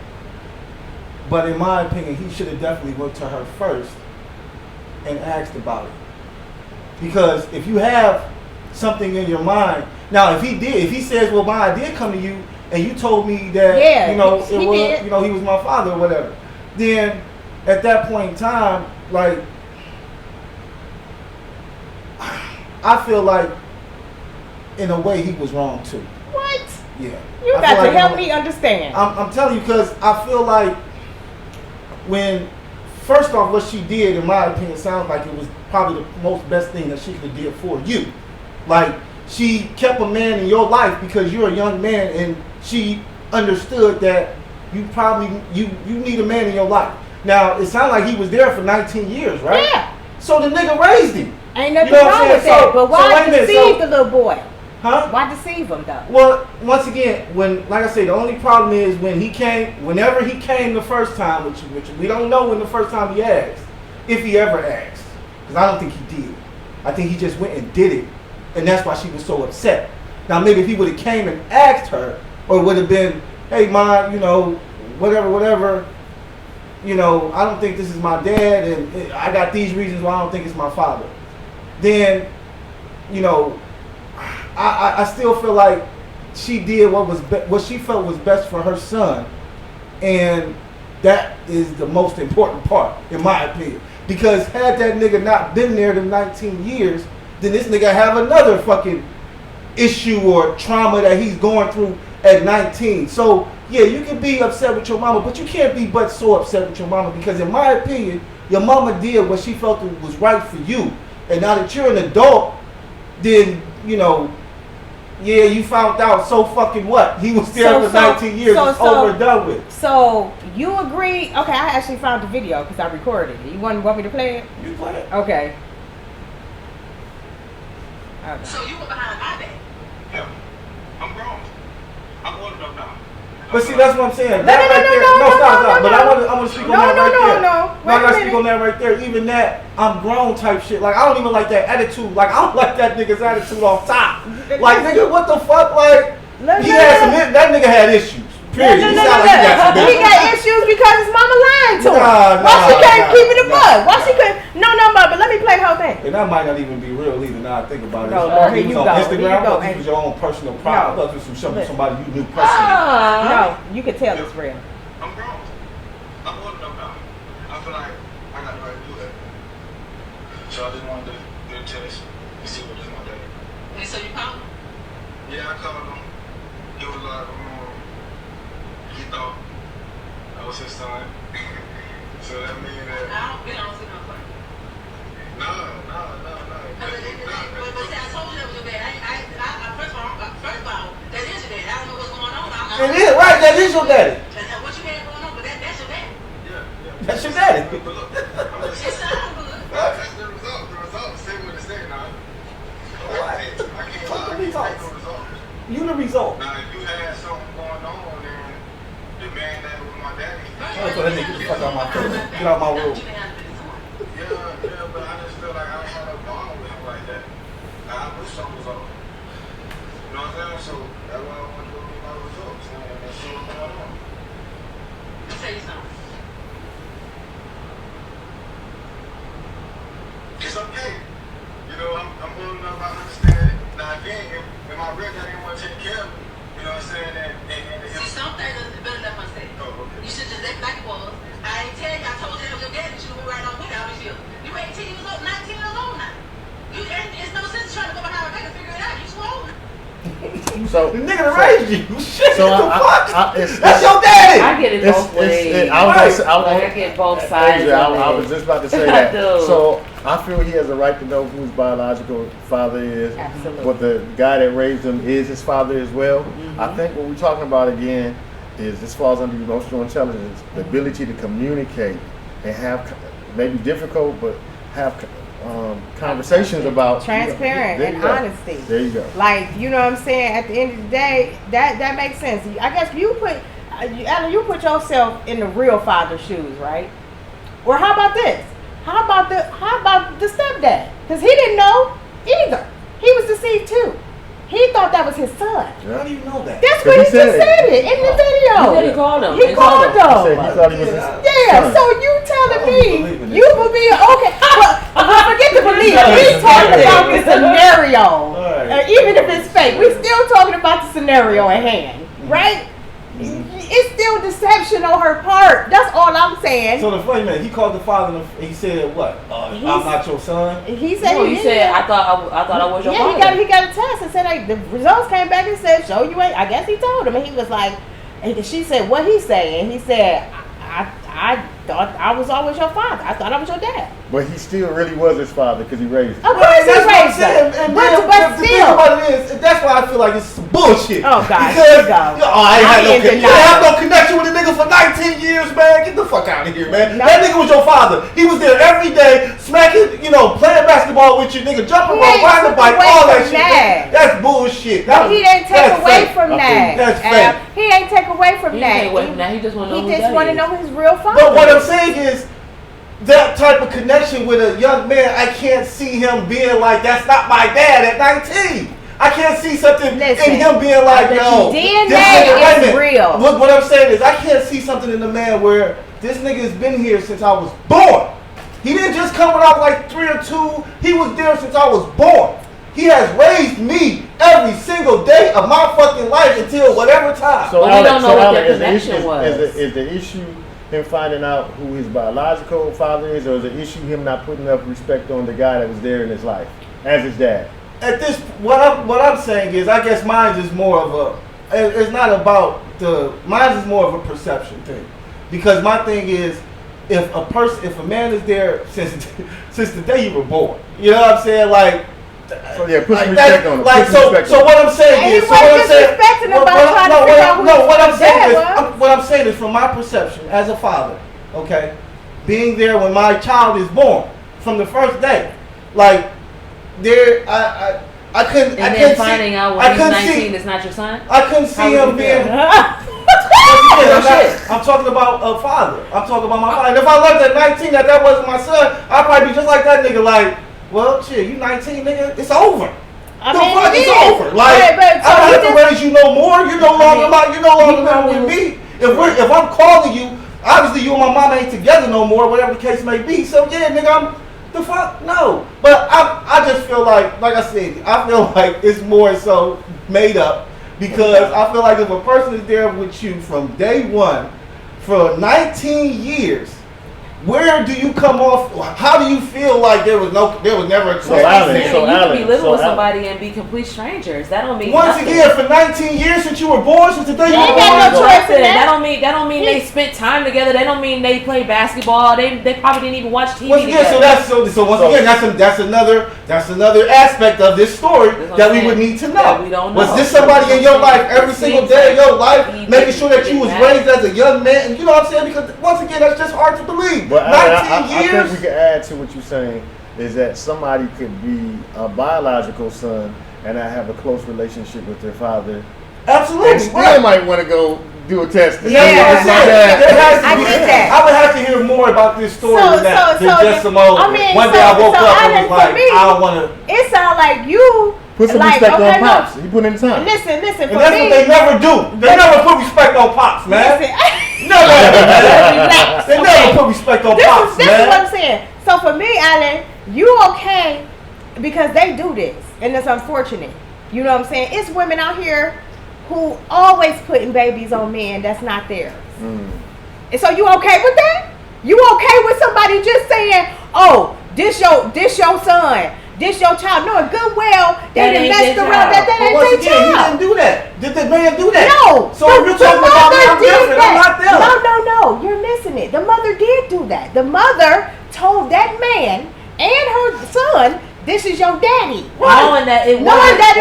But in my opinion, he should have definitely went to her first and asked about it. Because if you have something in your mind, now if he says, well, I did come to you and you told me that, he was my father or whatever, then at that point in time, like, I feel like in a way he was wrong too. What? Yeah. You got to help me understand. I'm telling you, because I feel like first off, what she did, in my opinion, sounds like it was probably the most best thing that she could have did for you. Like, she kept a man in your life because you're a young man, and she understood that you need a man in your life. Now, it sounded like he was there for 19 years, right? Yeah. So the nigga raised him. Ain't nothing wrong with that. But why deceive the little boy? Huh? Why deceive him though? Well, once again, like I say, the only problem is whenever he came the first time, which we don't know when the first time he asked, if he ever asked, because I don't think he did. I think he just went and did it, and that's why she was so upset. Now maybe if he would have came and asked her, or it would have been, hey, Ma, whatever, I don't think this is my dad, and I got these reasons why I don't think it's my father. Then, I still feel like she did what she felt was best for her son, and that is the most important part, in my opinion. Because had that nigga not been there the 19 years, then this nigga have another fucking issue or trauma that he's going through at 19. So yeah, you can be upset with your mama, but you can't be but so upset with your mama, because in my opinion, your mama did what she felt was right for you. And now that you're an adult, then, yeah, you found out, so fucking what? He was there for 19 years, it's over and done with. So, you agree? Okay, I actually found the video because I recorded it. You want me to play it? You play it. Okay. So you were behind my back? Yeah. I'm grown. I'm old enough now. But see, that's what I'm saying. No, stop. But I want to speak on that right there. No. I gotta speak on that right there. Even that, I'm grown type shit. Like, I don't even like that attitude. Like, I don't like that nigga's attitude off top. Like, nigga, what the fuck? Like, that nigga had issues. Period. He got issues because his mama lying to him. Why she can't keep it a bug? Why she couldn't? No, but let me play the whole thing. And that might not even be real either. Now I think about it. No, it was on Instagram. I thought this was your own personal problem. I thought this was somebody you knew personally. No, you could tell it's real. I'm grown. I'm old enough now. I feel like I got the right to do that. So I just wanted to get a test and see what is my day. And so you called him? Yeah, I called him. He was like, he thought I was his son. So that means that I don't see no son. No. But see, I told you that was your dad. First of all, that is your dad. I don't know what's going on. It is, right? That is your daddy. What you had going on, but that's your daddy. Yeah. That's your daddy. But look, it sounds good. That's the result. The result is say what it say now. I can't lie. The result. You the result. Now, if you had something going on, then the man that was my daddy. That's what that nigga, get the fuck out my face. Get out my room. Yeah, but I just feel like I don't have a bond with him like that. tell you something. It's okay. You know, I'm old enough, I understand it. Now again, if my real daddy didn't want to take care of me, you know what I'm saying? See, some things are better left unsaid. Oh, okay. You should just let it like it was. I ain't tell you, I told you that was your daddy, you should have been right on with all this year. You 18 years old, 19 years old now. It's no sense trying to go behind my back and figure it out. You too old. So The nigga that raised you. Shit, So what the fuck? it's That's your daddy. I get it both ways. I get both sides. Adrian, of I it. was just about to say I that. do. So I feel he has a right to know who his biological father is. Absolutely. But the guy that raised him is his father as well. I think what we're talking about again is this falls under emotional intelligence, the ability to communicate and have maybe difficult, but have conversations about Transparent There you and go. honesty. There you go. Like, you know what I'm saying? At the end of the day, that makes sense. I guess you put, Alan, you put yourself in the real father's shoes, right? Or how about this? How about the stepdad? Because he didn't know either. He was deceived too. He thought that was his son. How do you know that? That's Because what he he just said said it in the video. He said he called him. He called He said him. he thought he was his Yeah, son. so you telling I don't believe me in you this. believe okay? But forget the belief. We talking about the scenario, Right. even if it's fake. We still talking about the scenario at hand, right? It's still deception on her part. That's all I'm saying. So the funny man, he called the father and he said what? I'm not your son. He said No, he you said I thought I was your father. he got a test and said like the results came back and said show you ain't. I guess he told him and he was like, and she said what he say and he said I thought I was always your father. I thought I was your dad. But he still really was his father because he raised him. Of course he That's what I'm raised saying. him. And But the thing still. about it is, that's why I feel like it's some bullshit. Oh, God, Because, here we go. I ain't had no I connection. ain't You have no denied. connection with a nigga for 19 years, man. Get the fuck out of here, man. No. That nigga was your father. He was there every day, smacking, playing basketball with you, nigga, jumping He ball, ain't riding the took bike, away all that from shit. that. That's bullshit. He didn't take That's away fake. from I that. think that's Al. fake. He ain't take away from He that. didn't take away from that. He just want to know who He just daddy want to is. know his real father. But what I'm saying is, that type of connection with a young man, I can't see him being like, that's not my dad at 19. I can't see something Listen, in him being like, no. DNA this nigga- wait a is minute. real. Look, what I'm saying is, I can't see something in the man where this nigga's been here since I was born. He didn't just come when I was like 3 or 2. He was there since I was born. He has raised me every single day of my fucking life until whatever time. So But we don't know what their is the connection issue- was. Is the issue him finding out who his biological father is, or is the issue him not putting enough respect on the guy that was there in his life as his dad? At this, what I'm saying is, I guess mine is more of a. It's not about mine is more of a perception thing, because my thing is, if a man is there since the day you were born, you know what I'm saying, like. So yeah, put some Like respect that, on him. like Put some respect so on him. what I'm saying And is, he so what I'm wasn't saying, disrespecting him by trying to figure out who what I'm his saying dad is, was. what I'm saying is, from my perception as a father, okay, being there when my child is born, from the first day, like there, I couldn't, And I then couldn't finding see, out I when he's couldn't 19 see, is not your son? I couldn't see How would him you being. feel? I'm talking about a father. I'm talking about my father. And if I learned at 19 that wasn't my son, I'd probably be just like that nigga. Like, well, shit, you 19, nigga, it's over. I The mean, fuck it is is. over. Like, But so I don't you have to just- raise you no more. You're no longer you're no longer living with me. If I'm calling you, obviously you and my mom ain't together no more, whatever the case may be. So yeah, nigga, I'm the fuck no. But I just feel like I said, I feel like it's more so made up, because I feel like if a person is there with you from day one for 19 years, where do you come off? How do you feel like there was never a So, connection? Alan, Man, so you Alan, can be living so with Alan. somebody and be complete strangers. That don't mean Once nothing. again, for 19 years since you were born, since the day you He were ain't got born. no choice in Listen, that. that don't mean they spent time together. That don't mean they play basketball. They probably didn't even watch TV Once again, together. so once again, that's another aspect of this story That's what that I'm we would saying. need to That know. we don't Was know. this somebody in your life every It single seems day of like your life, he making sure that didn't you was get raised as a young man? And you know what I'm saying? Because once again, that's just hard to believe. But 19 I think years. we can add to what you're saying is that somebody could be a biological son and not have a close relationship with their father, Absolutely. and still right. might want to go do a test. to see Yeah. if That's it's what my I'm saying. dad. There has to I be- get that. I would have to hear more about this story So- than that. so- Than so just some the- old. I mean, one day I woke so up and Alan, was for like, me- I don't want to. It sounds like you Put some like, respect okay, on pops. He put in time. Listen, And for that's me. what they never do. They never put respect on pops, man. Listen, Never Relax. They never put respect on pops, This man. is what I'm saying. So for me, Alan, you okay because they do this, and it's unfortunate. You know what I'm saying? It's women out here who always putting babies on men that's not theirs. And so you okay with that? You okay with somebody just saying, "Oh, this your son, this your child"? Knowing good well they done messed around. That But ain't once their again, he child. didn't do that. Did the man do that? No. So if you're talking about me, I'm different. I'm not them. No. You're missing it. The mother did do that. The mother told that man and her son, "This is your daddy." Knowing that it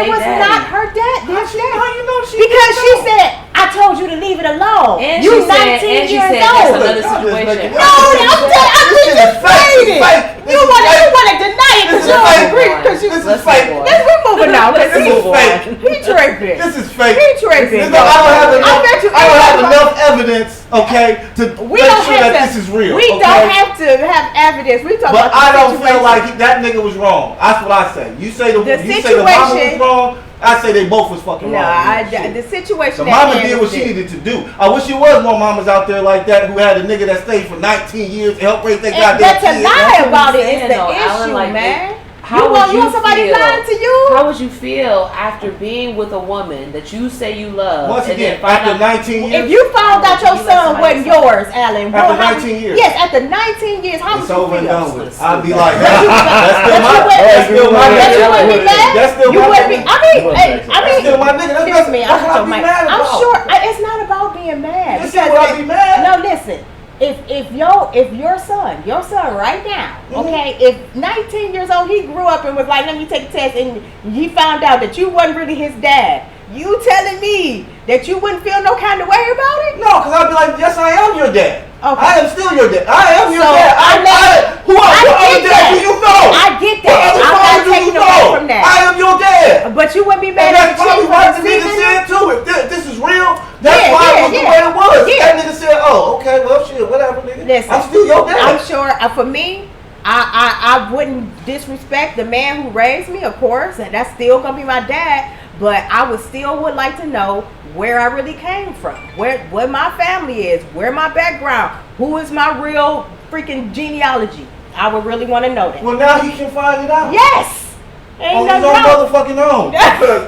was not her dad. How you know she Because didn't she know? said, "I told you to leave it alone." And You she said, 19 and she years said that's old. another Y'all just situation. making- No, I'm This just is fake. saying. Fake. You want to deny it because This you is don't fake. agree. Because you This is Let's fake. move on. Let's move moving on. This is fake. He tripping. This is fake. He tripping. I don't have I enough. bet you I don't have ain't enough evidence, okay, to We make don't sure have that to. this is real. We okay? don't have to have evidence. We talk But about the I don't situation. feel like that nigga was wrong. That's what I say. You say the mama was situation- wrong. I say they both was fucking No, wrong. the situation. The at mama hand did was what she this. needed to do. I wish there was more mamas out there like that who had a nigga that stayed for 19 years to help raise their goddamn But to kids. lie That's what about I'm it is saying, the though, issue, Alan, like, man. How you would you want somebody feel? lying to you? How would you feel after being with a woman that you say you love? Once and again, then find after out- 19 years, If you found out your You let son somebody wasn't else- yours, Alan, After how 19 years. Yes, after 19 years, how would it's you over and feel? done with. I'd be like, But you- that's still but my, you would- that's still my But you nigga. wouldn't be mad. That's still You my wouldn't be. nigga. I mean, still my nigga. That's excuse me. what I can got I your be mic. mad I'm about? sure it's not about being mad. This is what I be mad. No, listen. If your son right now, okay, if 19 years old, he grew up and was like, let me take a test, and he found out that you wasn't really his dad, you telling me that you wouldn't feel no kind of way about it? No, because I'd be like, yes, I am your dad. Okay. I am still your dad. I am your So, dad. What other dad do you know? I get What that. other I'm father not do you taking know? away from that. I am your dad. But you wouldn't be And mad that's at the probably chick why for the nigga receiving said it? too. If this is real, that's Yeah, why yeah, it was the yeah. way it was. Yeah. That nigga said, oh, okay, well, shit, whatever, nigga. Listen, I'm still your dad. I'm sure for me, I wouldn't disrespect the man who raised me, of course, and that's still gonna be my dad. But I would like to know where I really came from, what my family is, where my background, who is my real freaking genealogy. I would really want to know that. Well, now he can find it out. Yes, ain't On his nothing own wrong. motherfucking own.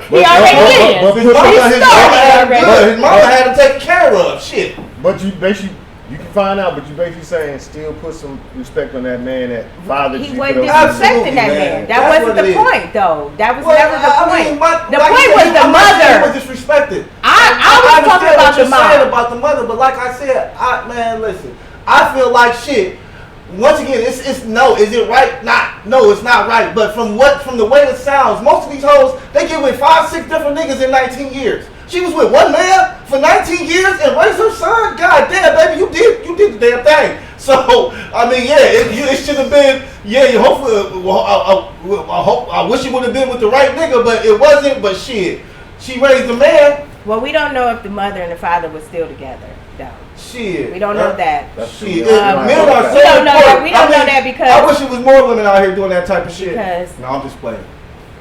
He already did. His mama, He his started already. good. His mama had him taken care of. Shit. But you basically, you can find out, but you basically saying still put some respect on that man that fathered He you. wasn't for those Absolutely, disrespecting that man. man. That That's wasn't what the it is. point, though. That was Well, never the I point. mean, The like point you was said, the I'm not saying mother. He was disrespected. I was talking understand about what the you're saying mom. about the mother, but like I said, man, listen. I feel like shit. Once again, it's no. Is it right? No, it's not right. But from the way it sounds, most of these hoes, they get with 5, 6 different niggas in 19 years. She was with one man for 19 years and raised her son. God damn, baby, you did the damn thing. So I mean, yeah, it should have been. Yeah, hopefully, I wish it would have been with the right nigga, but it wasn't. But shit, she raised a man. Well, we don't know if the mother and the father were still together, though. Shit, We don't know that. Shit, Um, men are so we don't know that. important. We don't know that because- I wish it was more women out here doing that type of shit. Because- no, I'm just playing.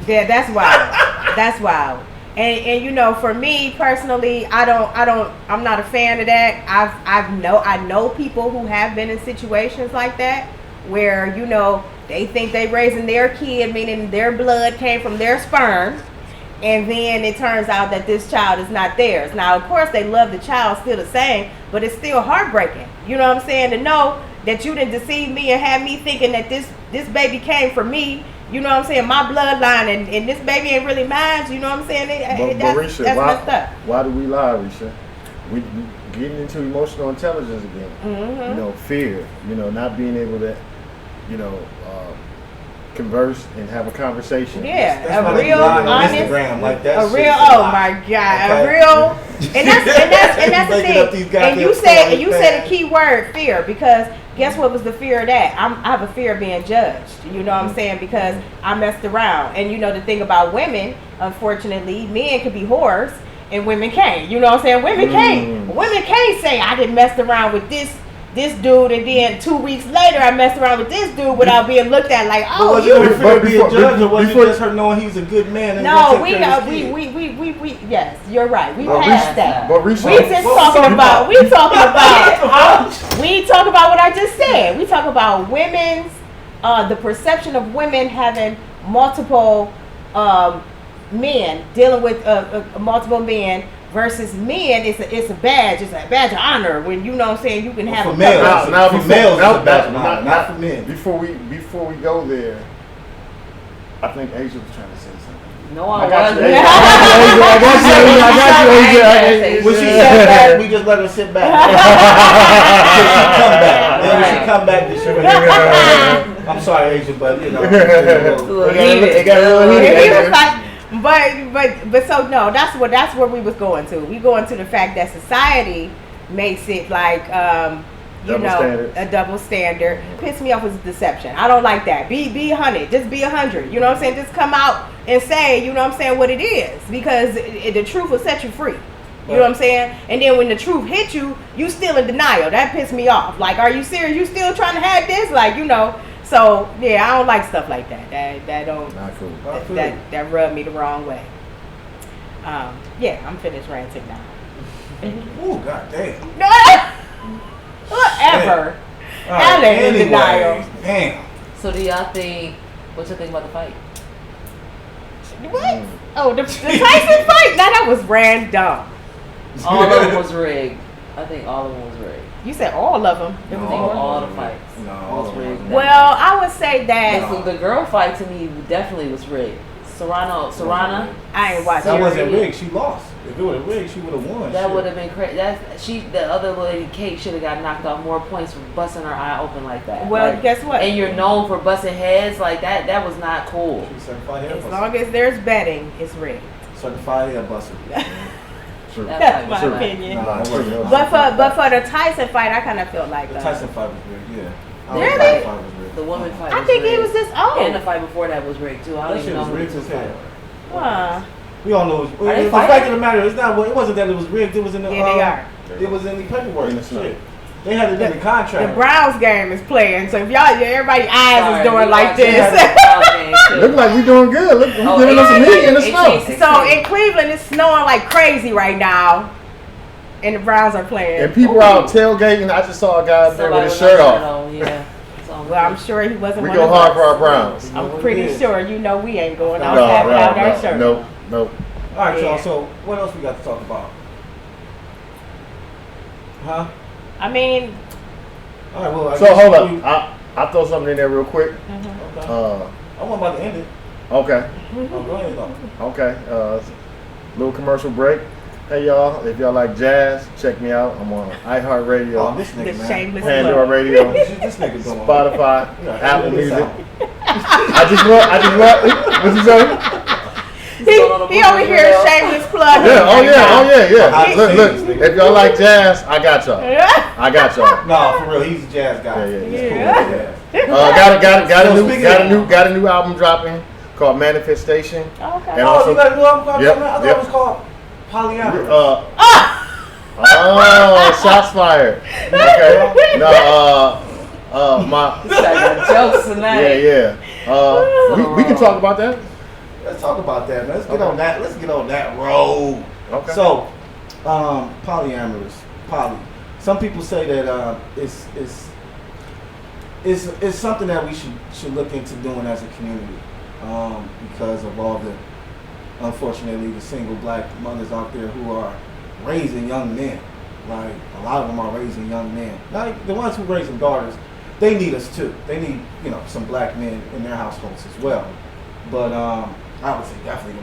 Yeah, that's wild. That's wild. And you know, for me personally, I'm not a fan of that. I know people who have been in situations like that where, you know, they think they raising their kid, meaning their blood came from their sperm, and then it turns out that this child is not theirs. Now, of course, they love the child still the same, but it's still heartbreaking. You know what I'm saying? To know that you didn't deceive me and have me thinking that this baby came from me. You know what I'm saying? My bloodline, and this baby ain't really mine. You know what I'm saying? But Risha, That's messed up. why do we lie, Risha? We getting into emotional intelligence again. Mm-hmm. You know, fear. You know, not being able to, you know, converse and have a conversation. Yeah, That's why a they real, lie on honest, Instagram like that. a shit real. is a Oh lie. my God, Okay? a real. And that's the Making up these thing. goddamn And you stories, said man. a key word, fear, because guess what was the fear of that? I have a fear of being judged. You know what I'm saying? Because I messed around, and you know the thing about women, unfortunately, men could be whores and women can't. You know what I'm saying? Women can't say I didn't mess around with this this dude, and then 2 weeks later I messed around with this dude without being looked at like, But oh, was you. it for be a judge, or was it before- just her knowing he's a good man? And No, gonna take care of his kid? we. Yes, you're right. We But passed that. But We research. just What talking was about. talking We talking about. We talk about what I just said. We talk about women's, the perception of women having multiple men, dealing with multiple men versus men. It's a badge. It's a badge of honor when you know what I'm saying. You can have For a males, couple. Now, for before- males, now- it's a badge of now- honor, now- not for men. Before we go there, I think Asia was trying to say something. No, I I got you, wasn't. Asia. I got you, Asia. When she sat back, we just let her sit back. Till she come back. Then when she come back, then she really I'm sorry, Asia, but you know. It got a little And heated, he was Asia. like, but so no, that's where we was going to. We going to the fact that society makes it like Double standards. a double standard. Piss me off with deception. I don't like that. Be 100. Just be 100. You know what I'm saying? Just come out and say, you know what I'm saying, what it is, because the truth will set you free. You know what I'm saying? And then when the truth hits you, you still in denial. That pissed me off. Like, are you serious? You still trying to have this? Like, you know. So yeah, I don't like stuff like that. That don't. Not cool. That rubbed me the wrong way. Yeah, I'm finished ranting now. Ooh, god damn. Whatever. All right, Ellen in denial. Damn. So do y'all think? What you think about the fight? What? Oh, the Tyson fight? Now that was random. All of them was rigged. I think all of them was rigged. You said all of them. I think all the fights. No, was rigged. Well, I would say that The girl fight to me definitely was rigged. Serrana, I ain't watching. That wasn't rigged. She lost. If it would have rigged, she would have won. that Shit. would have been crazy. The other lady, Kate, should have got knocked off more points for busting her eye open like that. Well, Like, guess what? and you're known for busting heads like that. That was not cool. She's certified hair As buster. long as there's betting, it's rigged. Certified hair buster. True. That's my True. opinion. Nah, it wasn't. But for the Tyson fight, I kind of felt like The Tyson fight was rigged. Yeah. Really? The Tyson fight was rigged. The woman fight. I was think rigged. it was just And the oh. fight before that was rigged too. I don't That shit even know was who rigged the as two hell. Huh. We all know it was. Are they The fighting? fact of the matter is not. It wasn't that it was rigged. It was in the. Yeah, they are. It was in the paperwork. In the snow. Shit. They had it in the contract. The Browns game is playing, so if y'all, everybody's eyes Sorry, is doing we like watching this. the Browns game, too. Look like we doing good. Look, we Oh, giving us some heat in the 18. snow. So in Cleveland, it's snowing like crazy right now, and the Browns are playing. And people are out tailgating. I just saw a guy up there Somebody with his with no shirt off. on, yeah. It's on. Well, I'm sure he wasn't We one go of hard us. for our Browns. I'm pretty sure you know we ain't going No, outside without our shirt. no, no. All right, Yeah. y'all. So what else we got to talk about? Huh? I mean, All right. Well. I So guess hold we- up. I'll throw something in there real quick. Okay. Uh, I wasn't about to end it. okay. Oh, go ahead though. Okay. Little commercial break. Hey y'all, if y'all like jazz, check me out. I'm on Oh, iHeartRadio, this the nigga, man. shameless Pandora plug. Radio, This nigga doing. Spotify, Yeah, Apple this Music. out. I just what? What you say? He over here shameless plug. Yeah. Behind Look, the look. scenes, nigga. If y'all like jazz, I got y'all. Yeah. I got y'all. No, for real, he's a jazz guy. Yeah. He's cool with jazz. Got a new album dropping called Manifestation. Okay. And Oh, also- you got a new album coming Yep, out? I thought yep. it was called Polyamorous. Shots fired. Okay. No, my Jokes tonight. yeah. We can talk about that. Let's talk about that, man. Let's get on that. Let's get on that road. Okay. So, polyamorous, poly. Some people say that it's something that we should look into doing as a community, because of all the, unfortunately, the single black mothers out there who are raising young men. Like, a lot of them are raising young men. Like the ones who raising daughters, they need us too. They need, some black men in their households as well. But I would say definitely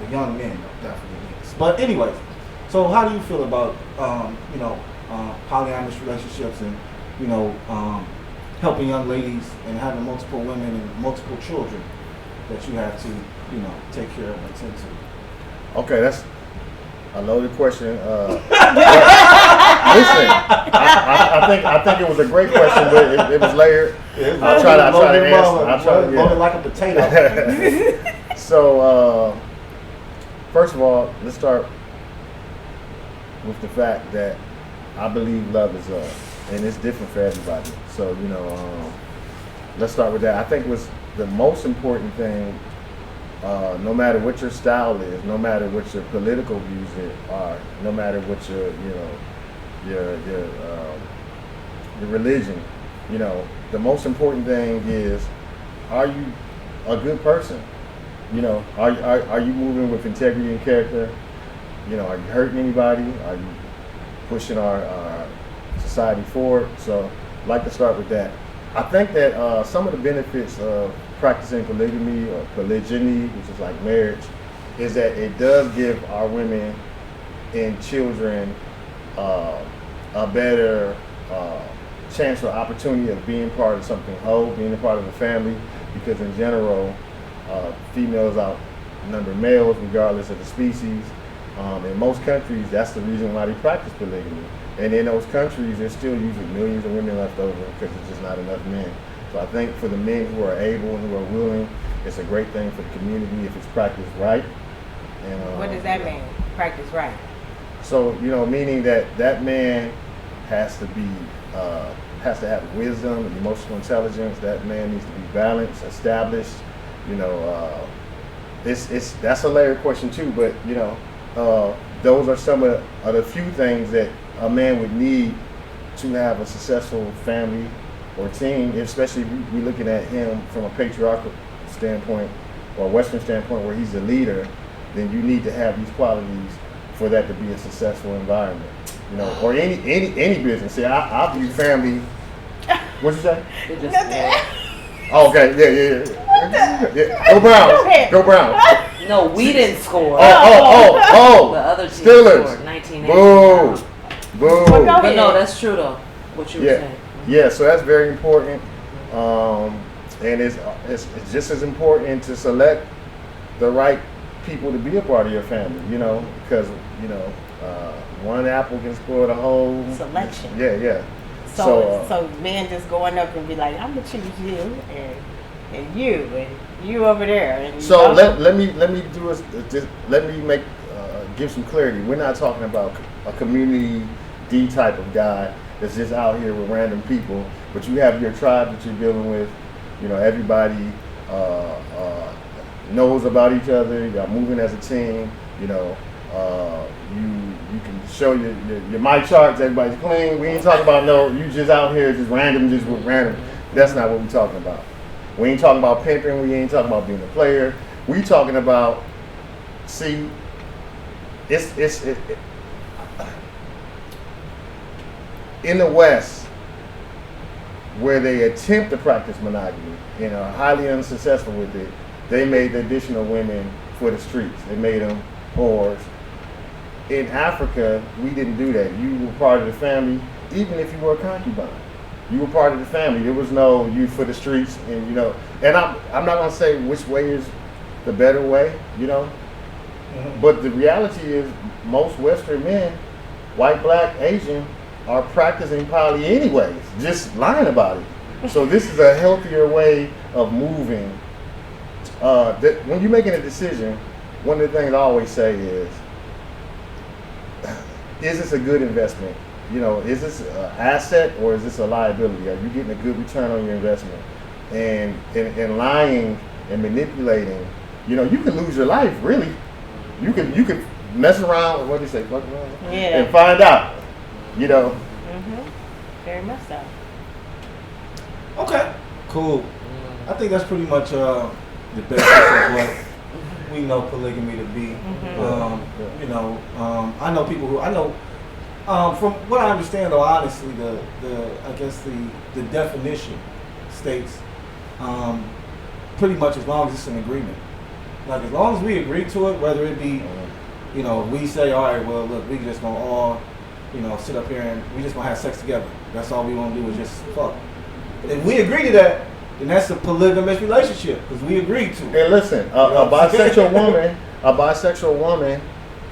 the young men definitely need us. But anyways, so how do you feel about polyamorous relationships and helping young ladies and having multiple women and multiple children that you have to take care of and attend to? Okay, that's a loaded question. Listen, I think it was a great question, but it was layered. I'll try to answer. Loaded like a potato. So, first of all, let's start with the fact that I believe love is and it's different for everybody. So let's start with that. I think what's the most important thing, no matter what your style is, no matter what your political views are, no matter what your religion, the most important thing is, are you a good person? Are you moving with integrity and character? Are you hurting anybody? Are you pushing our society forward? So I'd like to start with that. I think that some of the benefits of practicing polygamy or polygyny, which is like marriage, is that it does give our women and children a better chance or opportunity of being part of something whole, being a part of a family, because in general, females outnumber males regardless of the species. In most countries, that's the reason why they practice polygamy. And in those countries, there's still usually millions of women left over because there's just not enough men. So I think for the men who are able and who are willing, it's a great thing for the community if it's practiced right. And what does that mean? Practice right. So meaning that man has to have wisdom and emotional intelligence. That man needs to be balanced, established. That's a layered question too. But those are some of the few things that a man would need to have a successful family or team, especially if we're looking at him from a patriarchal standpoint or a Western standpoint where he's a leader. Then you need to have these qualities for that to be a successful environment. Or any business. See, I view family. What'd you say? Oh, okay, yeah. Go Browns. Go Browns. No, we didn't score. Oh. The other team Steelers. scored 1980. Boo. But no, that's true though. What you were saying. Yeah, so that's very important. And it's just as important to select the right people to be a part of your family, because one apple can spoil the whole selection. Yeah. So men just going up and be like, I'm gonna choose you and you over there. And so let me give some clarity. We're not talking about a community D type of guy that's just out here with random people, but you have your tribe that you're dealing with. Everybody knows about each other. Y'all moving as a team. You can show your my charts. Everybody's clean. We ain't talking about you just out here just with random. That's not what we're talking about. We ain't talking about pimping. We ain't talking about being a player. We talking about in the West, where they attempt to practice monogamy and are highly unsuccessful with it, they made the additional women for the streets. They made them whores. In Africa, we didn't do that. You were part of the family, even if you were a concubine. You were part of the family. There was no you for the streets, and And I'm not gonna say which way is the better way, Mm-hmm. But the reality is, most Western men, white, black, Asian, are practicing poly anyways, just lying about it. So this is a healthier way of moving. When you're making a decision, one of the things I always say is this a good investment? Is this an asset or is this a liability? Are you getting a good return on your investment? And lying and manipulating, you can lose your life, really. You could mess around, what do you say, fuck around? Yeah. And find out, Very much so. Okay, cool. I think that's pretty much the basis of what we know polygamy to be. I know people from what I understand, though, honestly, the definition states pretty much as long as it's an agreement. Like, as long as we agree to it, whether it be, we say, all right, well, look, we just gonna all, sit up here and we just gonna have sex together. That's all we want to do is just fuck. If we agree to that, then that's a polygamous relationship because we agreed to it. And listen, a bisexual woman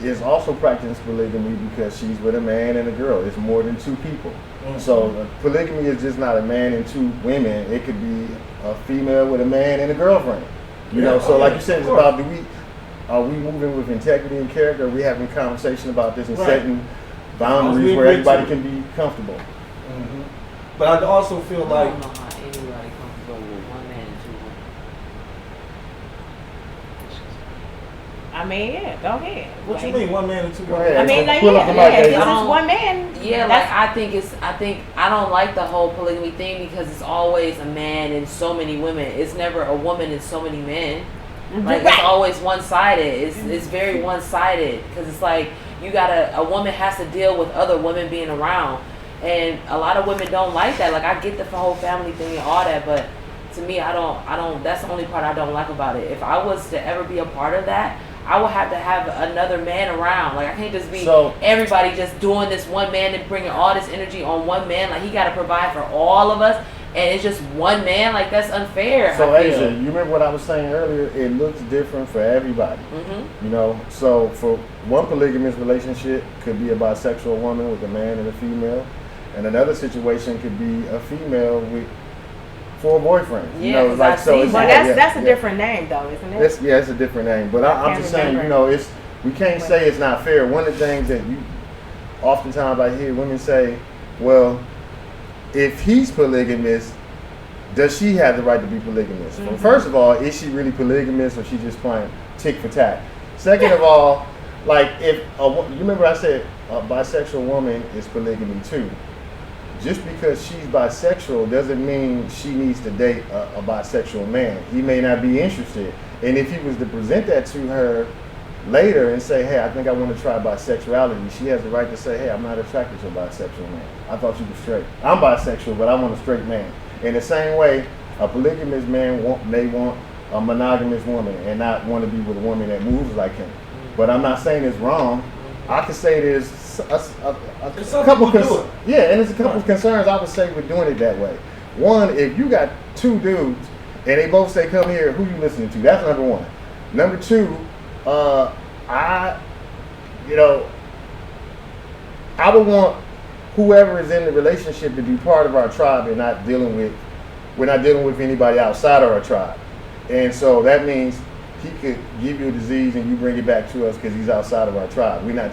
is also practicing polygamy because she's with a man and a girl. It's more than two people. Mm-hmm. So polygamy is just not a man and two women. It could be a female with a man and a girlfriend. Like you said, it's about are we moving with integrity and character? Are we having a conversation about this and setting boundaries where everybody can be comfortable? Mm-hmm. But I also feel I like don't know how anybody comfortable with one man and two women. I mean, yeah, go ahead. what you mean, 1 man and 2 Go women? ahead. I mean, like, Pull up the mic, if Asia. this I is don't- one man, Yeah, like that's- I think I don't like the whole polygamy thing because it's always a man and so many women. It's never a woman and so many men. Like it's always one sided. It's very one sided because it's like you gotta a woman has to deal with other women being around, and a lot of women don't like that. Like I get the whole family thing and all that, but to me, I don't. That's the only part I don't like about it. If I was to ever be a part of that, I would have to have another man around. Like I can't just be everybody just doing this one man and bringing all this energy on one man. Like he got to provide for all of us, and it's just one man. Like that's unfair. So I feel. Asia, you remember what I was saying earlier? It looks different for everybody. You know, so for one polygamous relationship could be a bisexual woman with a man and a female, and another situation could be a female with 4 boyfriends. You Yeah, know, 'cause like I've so. seen It's, Well, that. that's a different name, though, isn't it? It's a different name, but I'm can't just saying, remember. you know, we can't say it's not fair. One of the things that you oftentimes I hear women say, well, if he's polygamous, does she have the right to be polygamous? Well, first of all, is she really polygamous or she just playing tick for tack? Second of all, like if you remember I said a bisexual woman is polygamy too. Just because she's bisexual doesn't mean she needs to date a bisexual man. He may not be interested. And if he was to present that to her later and say, hey, I think I want to try bisexuality, she has the right to say, hey, I'm not attracted to a bisexual man. I thought you were straight. I'm bisexual, but I want a straight man. In the same way, a polygamous man may want a monogamous woman and not want to be with a woman that moves like him. But I'm not saying it's wrong. I could say there's a couple and there's a couple of concerns I would say with doing it that way. One, if you got 2 dudes and they both say come here, who you listening to? That's number 1. Number 2, I would want whoever is in the relationship to be part of our tribe and we're not dealing with anybody outside of our tribe. And so that means he could give you a disease and you bring it back to us because he's outside of our tribe. We're not,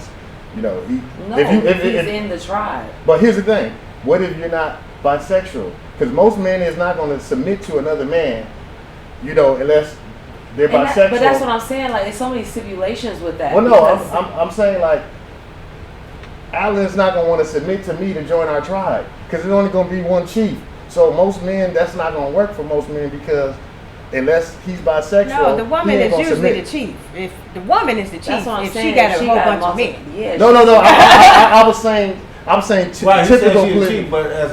if he's in the tribe. But here's the thing: what if you're not bisexual? Because most men is not going to submit to another man, unless they're bisexual. But that's what I'm saying. Like, there's so many stipulations with that. Well, no, I'm saying like Alan's not going to want to submit to me to join our tribe because there's only going to be one chief. So most men, that's not going to work for most men because unless he's bisexual, no, the woman is usually submit. the chief. If the woman is the chief, That's what I'm if saying. she got a whole bunch of men. Yeah, No. I was saying. I'm saying Right, typical. she's a chief, but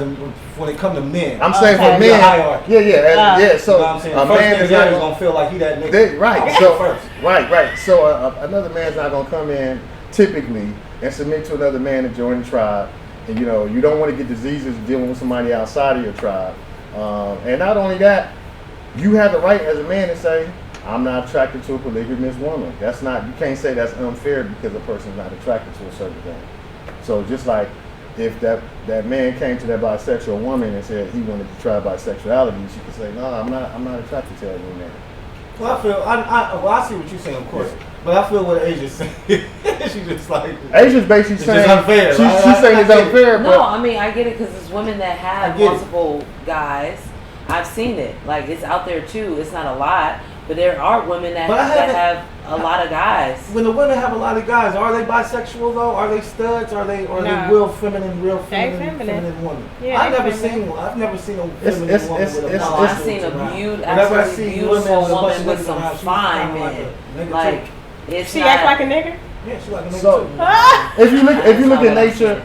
when it comes to men, I'm saying Okay. for men. Hierarchy. Yeah. So you know what I'm saying? a First man thing is is not gonna feel like he that nigga. right. So So first. right. So another man's not gonna come in typically and submit to another man to join the tribe. And you don't want to get diseases dealing with somebody outside of your tribe. And not only that, you have the right as a man to say, I'm not attracted to a polygamous woman. You can't say that's unfair because a person's not attracted to a certain thing. So just like if that man came to that bisexual woman and said he wanted to try bisexuality, she could say, no, I'm not attracted to that woman. Well, I see what you're saying, of course, but I feel what Asia's saying. She's just like Asia's basically it's saying just unfair. She's right? saying it's unfair. No, but I mean, I get it because it's women that have I get it. multiple guys. I've seen it. Like, it's out there too. It's not a lot, but there are women that have a lot of guys. When the women have a lot of guys, are they bisexual though? Are they studs? Are they No. real feminine feminine. women? Yeah, I've they never feminine. seen one. I've never seen a It's- feminine it's- woman it's- with a it's- bunch I've of seen dudes a around. beautiful, Whenever I absolutely see beautiful women with a bunch woman of with niggas some around, she's fine kinda like men. a nigga Like, too. it's She not, act like a nigga. Yeah, she like a nigga So- too. if you look That's at not what I'm nature, saying.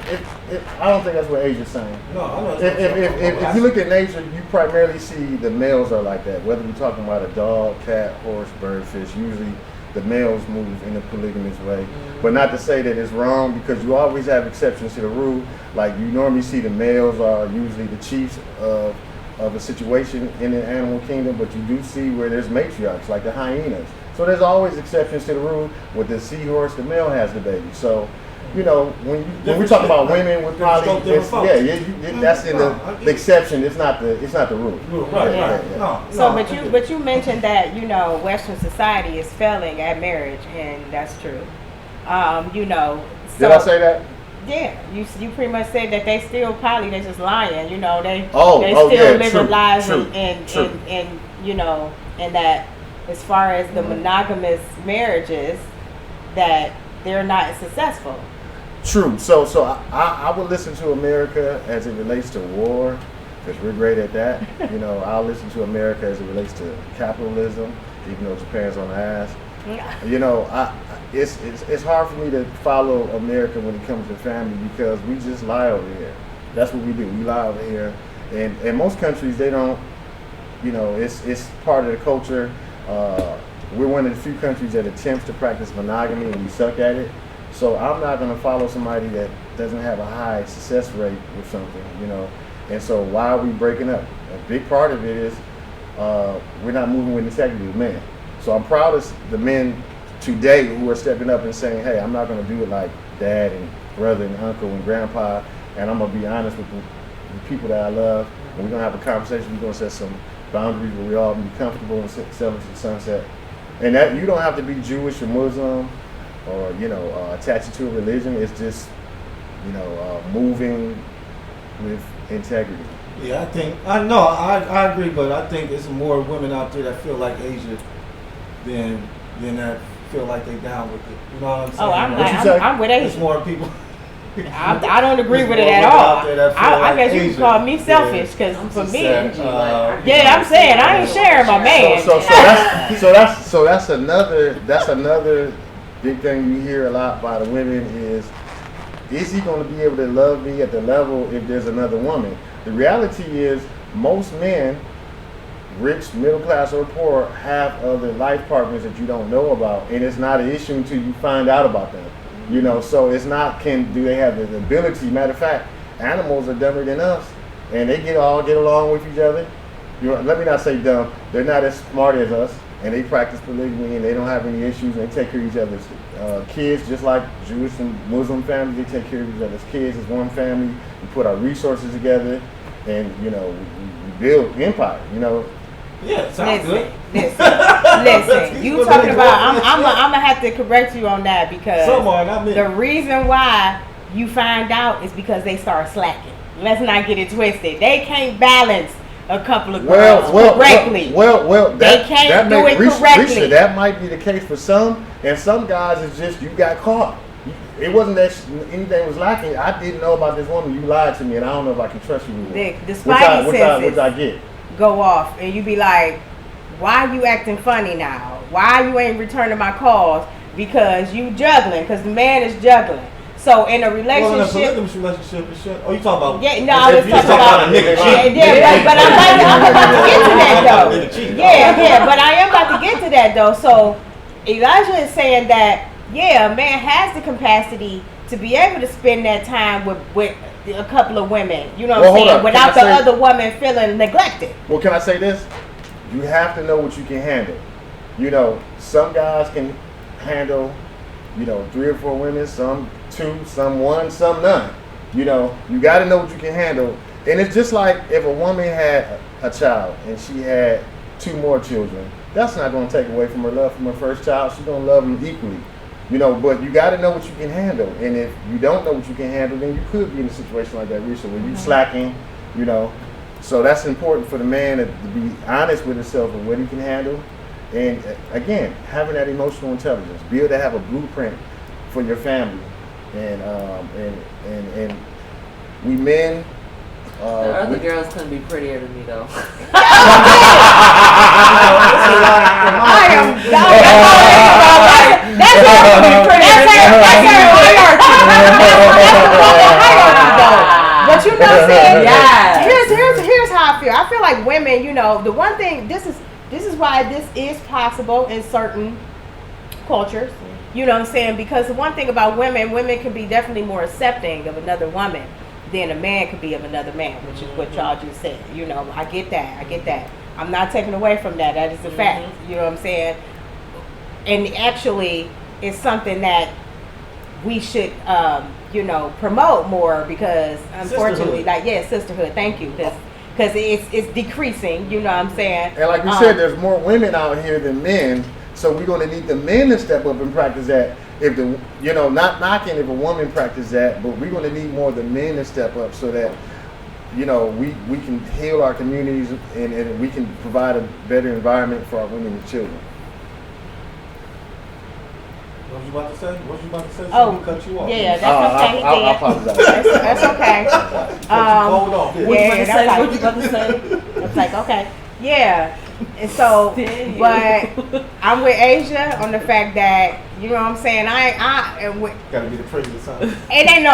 I don't think that's what Asia's saying. No, I know. If you look at nature, you primarily see the males are like that. Whether we're talking about a dog, cat, horse, bird, fish, usually the males move in a polygamous way. But not to say that it's wrong because you always have exceptions to the rule. Like you normally see the males are usually the chiefs of a situation in the animal kingdom, but you do see where there's matriarchs like the hyenas. So there's always exceptions to the rule. With the seahorse, the male has the baby. So when we talk about women with poly, that's in the exception. It's not the rule. Right. No. So, but you mentioned that Western society is failing at marriage, and that's true. So, Did I say that? Yeah, you pretty much said that they still probably they just lying. You know, they Oh, they oh, still yeah, living true, lives true, and true. and you know, and that as far as the monogamous marriages, that they're not successful. True. So I would listen to America as it relates to war, because we're great at that. You know, I'll listen to America as it relates to capitalism, even though Japan's on the ass. You know, it's hard for me to follow America when it comes to family, because we just lie over here. That's what we do. We lie over here, and most countries, they don't. You know, it's part of the culture. We're one of the few countries that attempts to practice monogamy, and we suck at it. So I'm not going to follow somebody that doesn't have a high success rate with something, you know. And so why are we breaking up? A big part of it is we're not moving with integrity with men. So I'm proud of the men today who are stepping up and saying, hey, I'm not going to do it like dad and brother and uncle and grandpa, and I'm going to be honest with the people that I love, and we're going to have a conversation. We're going to set some boundaries where we all can be comfortable and sail into the sunset. And that you don't have to be Jewish or Muslim or, you know, attached to a religion. It's just, you know, moving with integrity. Yeah, I agree, but I think there's more women out there that feel like Asia than that feel like they down with it. You know what I'm saying? Oh, I'm with There's Asia. more people. I don't agree There's with it more at women all. out there that feel I like guess you Asian. can call me selfish, because I'm for just me, saying, yeah, I'm saying I ain't sharing my man. So that's another big thing you hear a lot by the women is he going to be able to love me at the level if there's another woman? The reality is most men, rich, middle class, or poor, have other life partners that you don't know about, and it's not an issue until you find out about them. You know, so it's not do they have the ability? Matter of fact, animals are dumber than us, and they get along with each other. Let me not say dumb. They're not as smart as us, and they practice polygamy, and they don't have any issues, and they take care of each other's kids, just like Jewish and Muslim families. They take care of each other's kids as one family. We put our resources together, and you know, we build empire. You know. Yeah, sounds good. Listen. You talking about? I'm gonna have to correct you on that, because the reason why you find out is because they start slacking. Let's not get it twisted. They can't balance a couple of girls correctly. They can't do it correctly. That might be the case for some, and some guys it's just you got caught. It wasn't that anything was lacking. I didn't know about this woman. You lied to me, and I don't know if I can trust you anymore. The spidey senses which I get. Go off, and you be like, why you acting funny now? Why you ain't returning my calls? Because you juggling, because the man is juggling. So in a relationship, you talking about? Yeah, no, I was talking about a nigga cheating. but I'm about to get to that though. Yeah, but I am about to get to that though. So Elijah is saying that a man has the capacity to be able to spend that time with a couple of women, you know what I'm saying, without the other woman feeling neglected. Well, can I say this? You have to know what you can handle. You know, some guys can handle, you know, 3 or 4 women, some 2, some 1, some none. You know, you got to know what you can handle. And it's just like if a woman had a child and she had 2 more children, that's not going to take away from her love from her first child. She's going to love them equally. You know, but you got to know what you can handle. And if you don't know what you can handle, then you could be in a situation like that recently. You slacking, you know. So that's important for the man to be honest with himself and what he can handle. And again, having that emotional intelligence, be able to have a blueprint for your family. And we men. The other girls couldn't be prettier than me though. I am that's hierarchy. But you know what I'm saying? Yeah. Here's how I feel. I feel like women, you know, the one thing this is why this is possible in certain cultures. You know what I'm saying? Because the one thing about women can be definitely more accepting of another woman than a man could be of another man, which is what y'all just said. You know, I get that. I'm not taking away from that. That is a fact. You know what I'm saying? And actually, it's something that we should, you know, promote more, because unfortunately, sisterhood. Thank you, because it's decreasing. You know what I'm saying? And like we said, there's more women out here than men. So we're going to need the men to step up and practice that. if the, you know, not knocking if a woman practice that, but we're going to need more of the men to step up so that, you know, we can heal our communities and we can provide a better environment for our women and children. What was you about to say? What was you about to say? Oh, Somebody cut you off. yeah, that's okay. I apologize. That's okay. Hold on. Yeah, What you about to say? It's like, okay, yeah. And so, but I'm with Asia on the fact that, you know what I'm saying, I am with, Gotta be the pretty or something. it ain't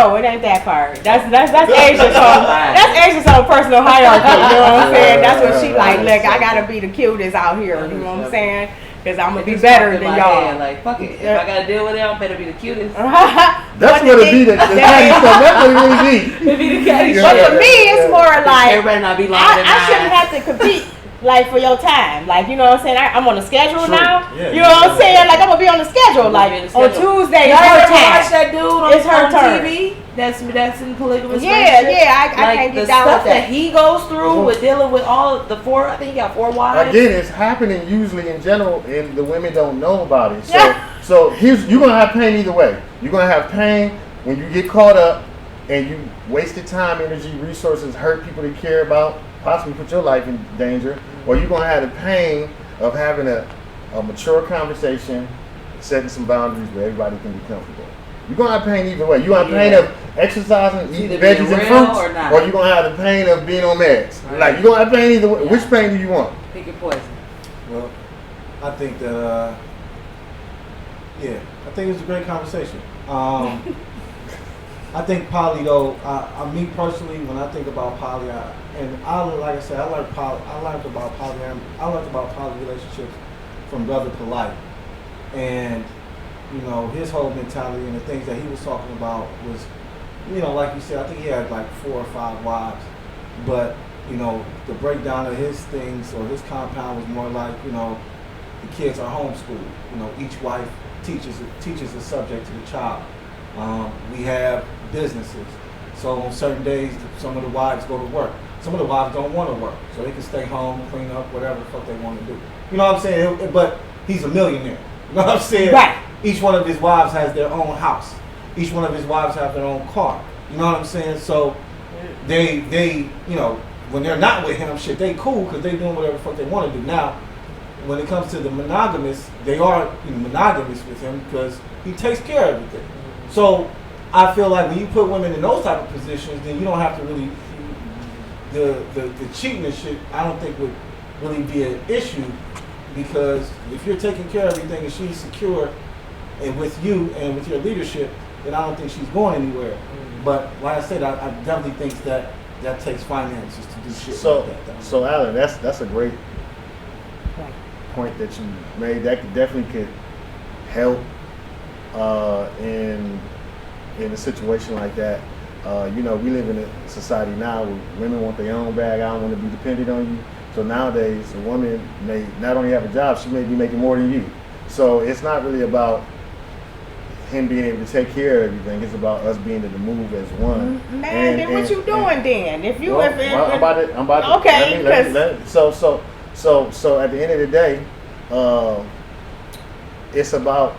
that part. That's Asia's own personal hierarchy, you know what I'm saying? That's what she like, look, I gotta be the cutest out here, you know what I'm saying? Because I'm gonna be better than y'all. Like, fuck it. If I gotta deal with it, I better be the cutest. That's what it be. The catty stuff. That's what it really be. It be the catty But for me, it's more like, everybody not be longer than I shouldn't have to compete. Like for your time, like you know what I'm saying. I'm on the schedule now. Yeah, you know what I'm saying. Like I'm gonna be on the schedule. Like on Tuesday, it's her watch time. that dude on, It's her on turn. TV. That's in polygamous Yeah, relationship. yeah. I Like can't the get down stuff with that that. he goes through with dealing with all the four. I think he got 4 wives. Again, it's happening usually in general, and the women don't know about it. So, Yeah. so here's you're gonna have pain either way. You're gonna have pain when you get caught up and you wasted time, energy, resources, hurt people to care about, possibly put your life in danger, or you're gonna have the pain of having a mature conversation, setting some boundaries where everybody can be comfortable. You're gonna have pain either way. You're gonna have pain of exercising, eating Either veggies being and real fruits, or not. or you're gonna have the pain of being on meds. Right. Like you're gonna have pain either way. Yeah. Which pain do you want? Pick your poison. Well, I think that, yeah, I think it was a great conversation. I think poly though, me personally, when I think about poly, like I said, I learned about poly relationships from Brother Polite, and you know his whole mentality and the things that he was talking about was, you know, like you said, I think he had like 4 or 5 wives, but you know the breakdown of his things or his compound was more like, you know, the kids are homeschooled. You know, each wife teaches a subject to the child. We have businesses, so on certain days, some of the wives go to work. Some of the wives don't want to work, so they can stay home, clean up, whatever the fuck they want to do. You know what I'm saying? But he's a millionaire. You know what I'm saying? Right. Each one of his wives has their own house. Each one of his wives have their own car. You know what I'm saying? So they you know, when they're not with him, shit, they cool because they doing whatever the fuck they want to do. Now, when it comes to the monogamous, they are monogamous with him because he takes care of everything. So I feel like when you put women in those type of positions, then you don't have to really, the cheating and shit, I don't think would really be an issue, because if you're taking care of everything and she's secure and with you and with your leadership, then I don't think she's going anywhere. But like I said, I definitely think that takes finances to do shit like that. So Alan, that's a great point that you made. That definitely could help in a situation like that. You know, we live in a society now where women want their own bag. I don't want to be dependent on you. So nowadays, a woman may not only have a job, she may be making more than you. So it's not really about him being able to take care of everything. It's about us being able to move as one. Man, then what you doing then? If you I'm about to. Okay, So at the end of the day, it's about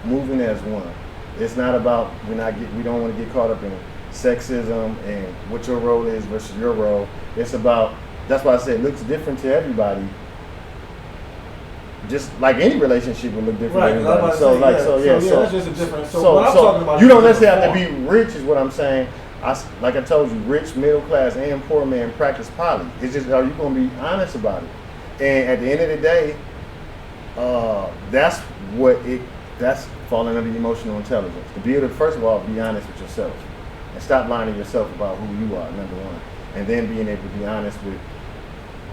moving as one. It's not about we don't want to get caught up in sexism and what your role is versus your role. It's about, that's why I said it looks different to everybody. Just like any relationship would look different Right, to everybody. so That's just a different. So what I'm talking about, you don't necessarily have to be rich, is what I'm saying. Like I told you, rich, middle class, and poor man practice poly. It's just, are you going to be honest about it? And at the end of the day, that's falling under emotional intelligence. To be able to, first of all, be honest with yourself and stop lying to yourself about who you are, number one. And then being able to be honest with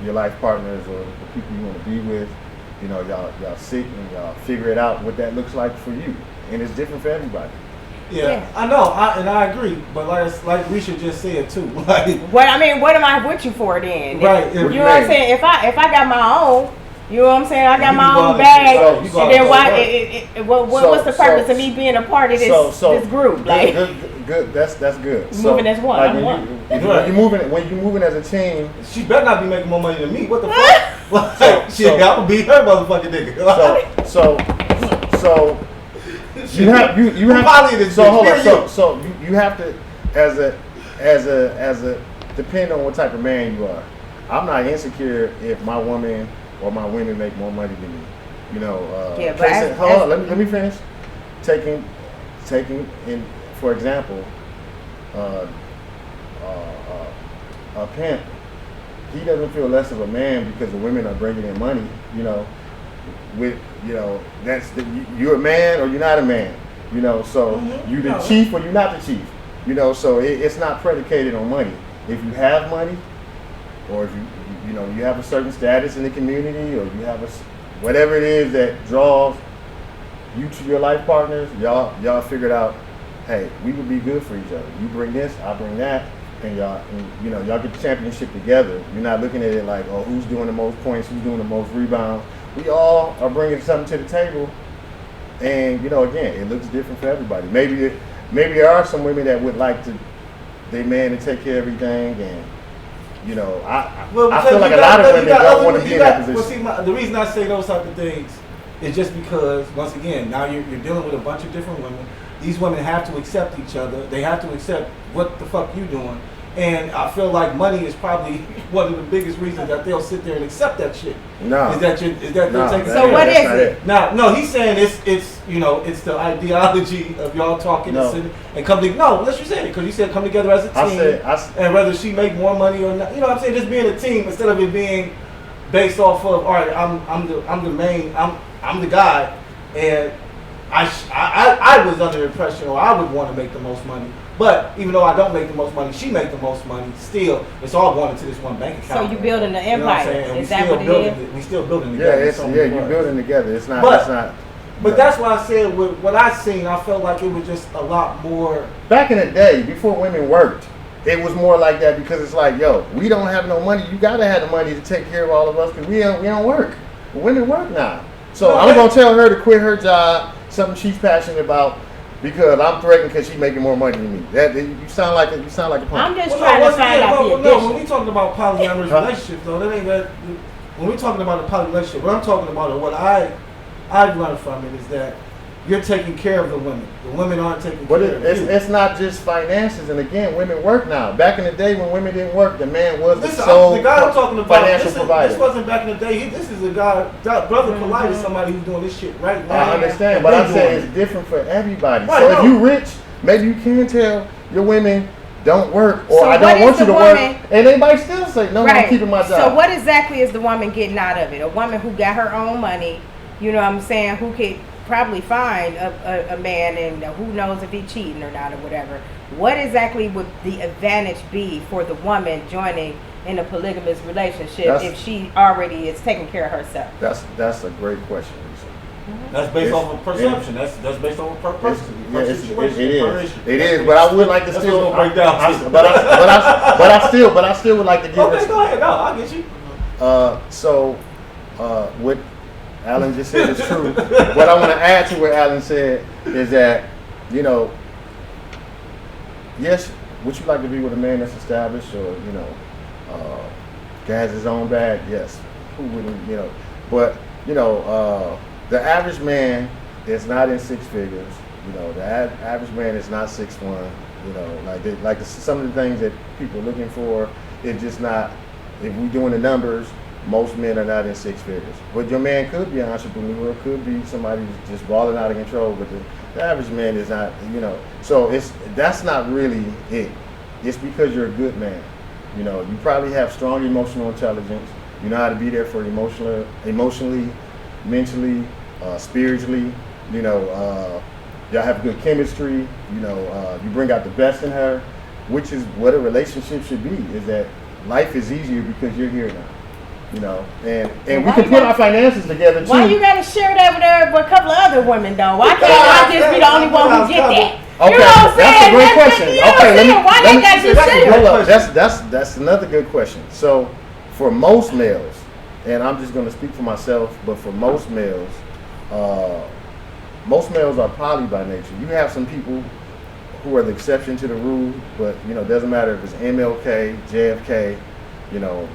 your life partners or the people you want to be with. You know, y'all sit and y'all figure it out what that looks like for you. And it's different for everybody. Yeah. I know, and I agree. But like Risha just said too. Like, what am I with you for then? Right. You know what I'm saying? If I got my own, you know what I'm saying? I got my own bag. And then what's the purpose of me being a part of this group? Like, good. That's good. Moving as one. Like when you're moving as a team, she better not be making more money than me. What the fuck? Shit, I would be her motherfucking nigga. shit. You have Who volleying this so bitch? hold on, Period. so you have to as a depending on what type of man you are. I'm not insecure if my woman or my women make more money than me. You know, Yeah, but hold on, let me finish. Taking in for example, a pimp, he doesn't feel less of a man because the women are bringing in money. You know, that's you're a man or you're not a man. You know, so you the chief or you're not the chief. You know, so it's not predicated on money. If you have money, or if you have a certain status in the community, or you have whatever it is that draws you to your life partners, y'all figured out, hey, we would be good for each other. You bring this, I bring that, and y'all get the championship together. You're not looking at it like, oh, who's doing the most points, who's doing the most rebounds. We all are bringing something to the table, and again, it looks different for everybody. Maybe there are some women that would like their man to take care of everything, and I feel like a lot of women don't want to be in that position. Well, see, the reason I say those type of things is just because, once again, now you're dealing with a bunch of different women. These women have to accept each other. They have to accept what the fuck you doing. And I feel like money is probably one of the biggest reasons that they'll sit there and accept that shit. No. Is that they're taking So what is it? Now, no, he's saying it's the ideology of y'all talking and come together. No, let's just say it, because you said come together as a team. And whether she make more money or not, what I'm saying, just being a team instead of it being based off of, all right, I'm the main, I'm the guy, and I was under the impression, or I would want to make the most money. But even though I don't make the most money, she make the most money. Still, it's all going into this one bank account. So you building the empire? Is that what it is? We still building together. You're building together. It's not. But that's why I said with what I seen, I felt like it was just a lot more. Back in the day, before women worked, it was more like that because it's like, yo, we don't have no money. You gotta have the money to take care of all of us because we don't work. But women work now. So I'm gonna tell her to quit her job, something she's passionate about, because I'm threatened because she's making more money than me. You sound like a punk. I'm just trying to find out the addition. When we talking about polyamorous relationships, though, that ain't that. When we talking about a poly relationship, what I'm talking about, or what I've learned from it, is that you're taking care of the women. The women aren't taking care of you. It's not just finances. And again, women work now. Back in the day when women didn't work, the man was the sole the guy I'm talking about, financial provider. This wasn't back in the day. This is a guy, Brother Polite is somebody who's doing this shit right now. I understand, but I'm saying it's different for everybody. Right, so if you rich, maybe you can tell your women don't work, or I don't want you to work, and anybody still say, no, I'm keeping my job. So what exactly is the woman getting out of it? A woman who got her own money, you know what I'm saying, who could probably find a man, and who knows if he's cheating or not or whatever. What exactly would the advantage be for the woman joining in a polygamous relationship if she already is taking care of herself? That's a great question, Lisa. That's based off of perception. That's based on per person. It is. But I would like to still break down. But I still would like to give. Okay, go ahead. No, I'll get you. So, what Alan just said is true. What I want to add to what Alan said is that, yes, would you like to be with a man that's established, or has his own bag? Yes. Who wouldn't? But the average man is not in six figures. The average man is not 6'1". Like some of the things that people are looking for, it's just not. If we're doing the numbers, most men are not in six figures. But your man could be an entrepreneur, could be somebody who's just balling out of control. But the average man is not. So that's not really it. It's because you're a good man. You probably have strong emotional intelligence. You know how to be there for emotionally, mentally, spiritually. Y'all have good chemistry. You bring out the best in her, which is what a relationship should be. Is that life is easier because you're here now. And we can put our finances together too. Why you gotta share that with a couple of other women though? Why can't I just be the only one who get that? Okay, that's a great question. Why they got you share? That's another good question. So, for most males, and I'm just going to speak for myself, but for most males are poly by nature. You have some people who are the exception to the rule, but it doesn't matter if it's MLK, JFK,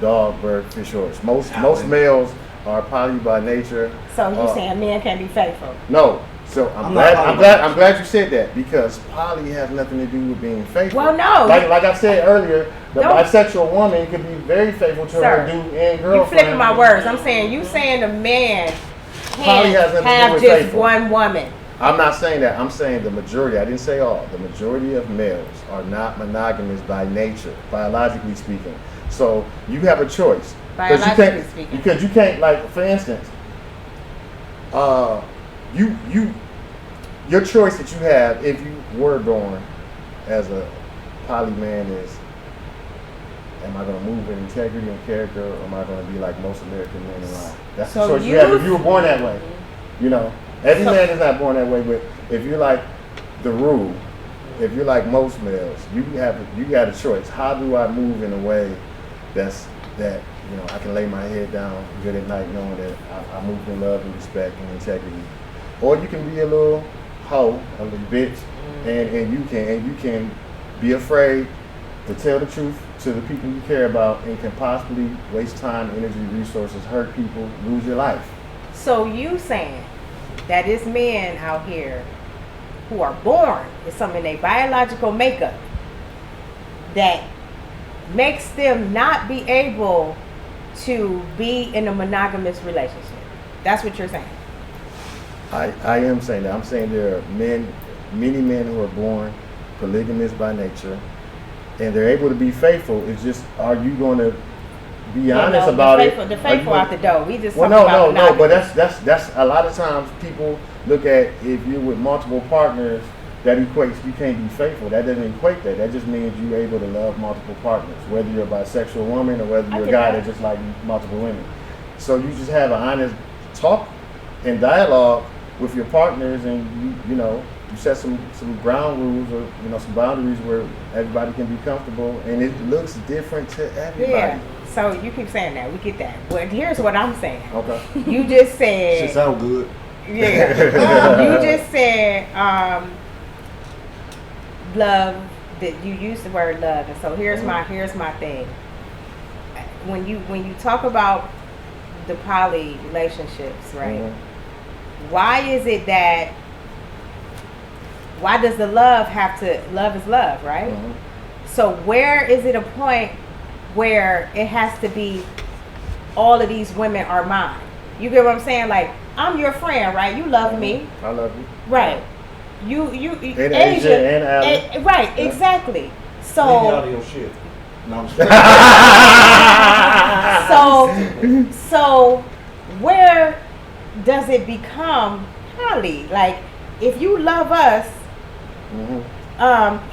dog, bird, fish, horse. Most males are poly by nature. So you're saying men can't be faithful? No. So I'm glad you said that, because poly has nothing to do with being faithful. Well, no. Like I said earlier, the bisexual woman can be very faithful to her dude and girlfriend. You flipping my words. I'm saying you saying a man poly has can't nothing to do have with just faithful. one woman. I'm not saying that. I'm saying the majority. I didn't say all. The majority of males are not monogamous by nature, biologically speaking. So you have a choice. Biologically speaking. Because you can't, like, for instance, your choice that you have if you were born as a poly man is, am I going to move with integrity and character, or am I going to be like most American men in life? That's the choice you have if you were born that way. You know, every man is not born that way, but if you're like the rule, if you're like most males, you got a choice. How do I move in a way that you know, I can lay my head down good at night knowing that I move in love and respect and integrity? Or you can be a little hoe, a little bitch, and you can be afraid to tell the truth to the people you care about, and can possibly waste time, energy, resources, hurt people, lose your life. So you saying that it's men out here who are born with something in their biological makeup that makes them not be able to be in a monogamous relationship. That's what you're saying. I am saying that. I'm saying there are many men who are born polygamous by nature, and they're able to be faithful. It's just, are you going to be honest about it? The faithful out the door. We just no, but that's a lot of times people look at, if you're with multiple partners, that equates, you can't be faithful. That doesn't equate that. That just means you're able to love multiple partners, whether you're a bisexual woman or whether you're a guy that just like multiple women. So you just have an honest talk and dialogue with your partners, and you know, you set some ground rules, or you know, some boundaries where everybody can be comfortable, and it looks different to everybody. Yeah. So you keep saying that. We get that. But here's what I'm saying. Okay. You just said. Shit sound good. Yeah. You just said love. That you used the word love, and so here's my thing. When you talk about the poly relationships, right? Why is it that? Why does the love have to? Love is love, right? So where is it a point where it has to be all of these women are mine? You get what I'm saying? Like, I'm your friend, right? You love me. I love you. Right. You and Asia and Alan. Right, exactly. So your shit. No, I'm so where does it become poly? Like, if you love us,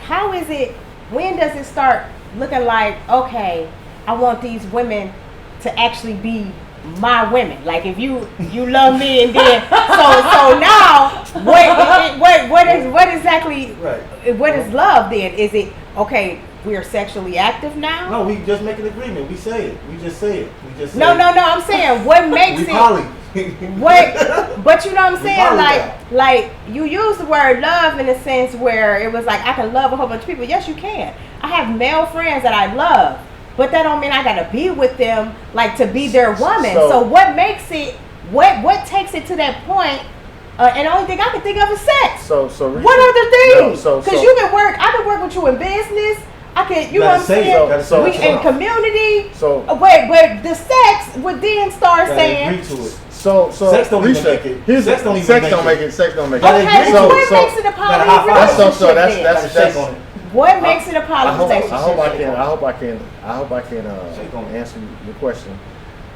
how is it, when does it start looking like, okay, I want these women to actually be my women? Like, if you love me, and then so now what exactly, right, what is love then? Is it okay, we're sexually active now? No, we just make an agreement. We say it. We just say it. No, I'm saying what makes we it poly. what, but you know what I'm saying? Like you use the word love in a sense where it was like, I can love a whole bunch of people. Yes, you can. I have male friends that I love, but that don't mean I gotta be with them like to be their woman. So what makes it? What takes it to that point? And the only thing I can think of is sex. So what other things? No, Because you can work. I can work with you in business. I can, you know what I'm saying? We in community. So but the sex would then start saying. Agree to it. So sex don't even make it. Sex don't make it. Okay, so what makes it a poly relationship? What makes it a poly relationship? I hope I can answer your question.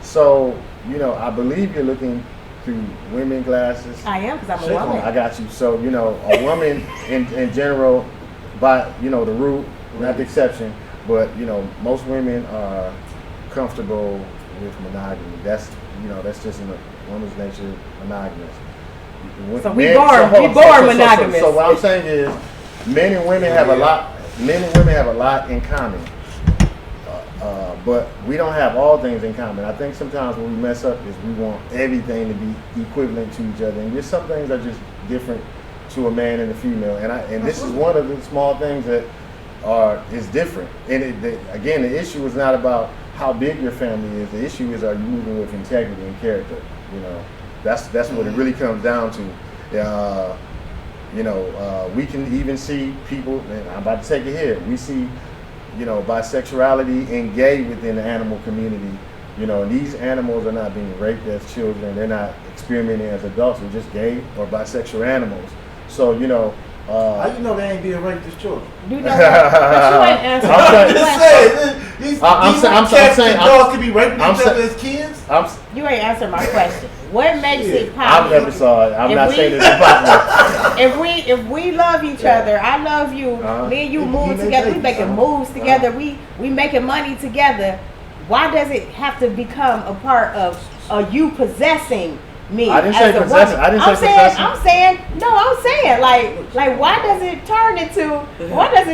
So, you know, I believe you're looking through women glasses. I am, because I'm a woman. I got you. So, you know, a woman in general, by, you know, the rule, not the exception, but, you know, most women are comfortable with monogamy. That's, you know, that's just in a woman's nature, monogamous. So we born monogamous. So what I'm saying is, men and women have a lot in common. But we don't have all things in common. I think sometimes when we mess up is we want everything to be equivalent to each other, and just some things are just different to a man and a female. And this is one of the small things that is different. And again, the issue is not about how big your family is. The issue is, are you moving with integrity and character? You know, that's what it really comes down to. We can even see people, and I'm about to take it here, we see, bisexuality and gay within the animal community. And these animals are not being raped as children. They're not experimenting as adults. They're just gay or bisexual animals. So, how you know they ain't being raped as children? You know that, but you ain't answering I'm just saying, dogs could be raping each other as kids. You ain't answered my question. What makes it I possible? never saw it. I'm not saying it's impossible. If we love each other, I love you. Me and you moving together. We making moves together. We making money together. Why does it have to become a part of you possessing me? I didn't as say a possessing. woman? I didn't say possessing. I'm saying like why does it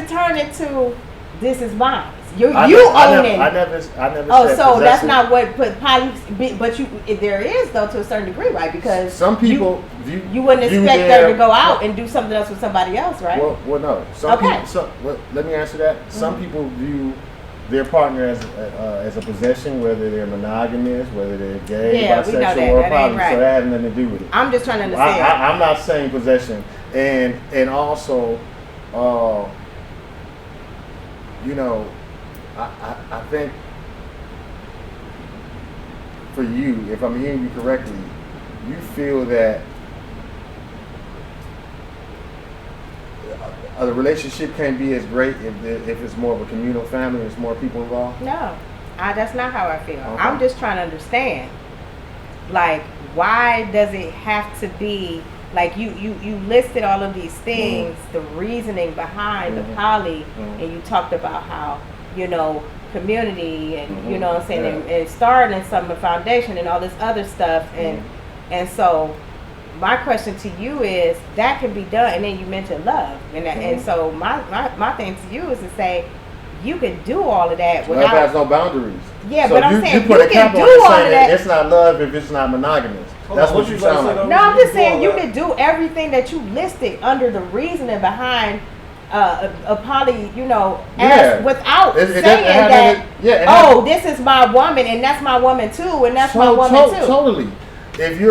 turn into this is mine? You owning. I never Oh, said so possessing. that's not what but there is though to a certain degree, right? Because some people you wouldn't expect her to go out and do something else with somebody else, right? Well, no. Let me answer that. Some people view their partner as a possession, whether they're monogamous, whether they're gay, bisexual, or poly. Right. So that has nothing to do with it. I'm just trying to understand. I'm not saying possession, and also, I think for you, if I'm hearing you correctly, you feel that the relationship can't be as great if it's more of a communal family, there's more people involved? No, that's not how I feel. Okay. I'm just trying to understand, like, why does it have to be, like, you listed all of these things, the reasoning behind the poly, and you talked about how, community and, you know what I'm saying, and starting some of the foundation and all this other stuff, and so my question to you is, that can be done, and then you mentioned love, and so my thing to you is to say, you can do all of that without. Love has no boundaries. Yeah, so but I'm saying you put a cap can on do it all saying of that that. it's not love if it's not monogamous. That's what you sound like. No, I'm just saying you can do everything that you listed under the reasoning behind a poly, as without saying that. This is my woman, and that's my woman too, and that's my woman too. Totally. If you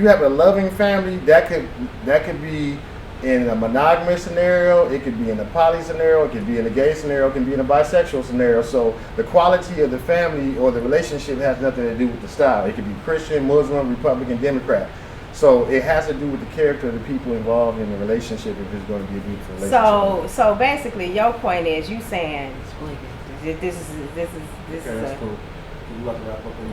have a loving family, that could be in a monogamous scenario, it could be in a poly scenario, it could be in a gay scenario, it can be in a bisexual scenario. So the quality of the family or the relationship has nothing to do with the style. It could be Christian, Muslim, Republican, Democrat. So it has to do with the character of the people involved in the relationship if it's going to be a beautiful relationship. So basically, your point is you saying this is That's cool.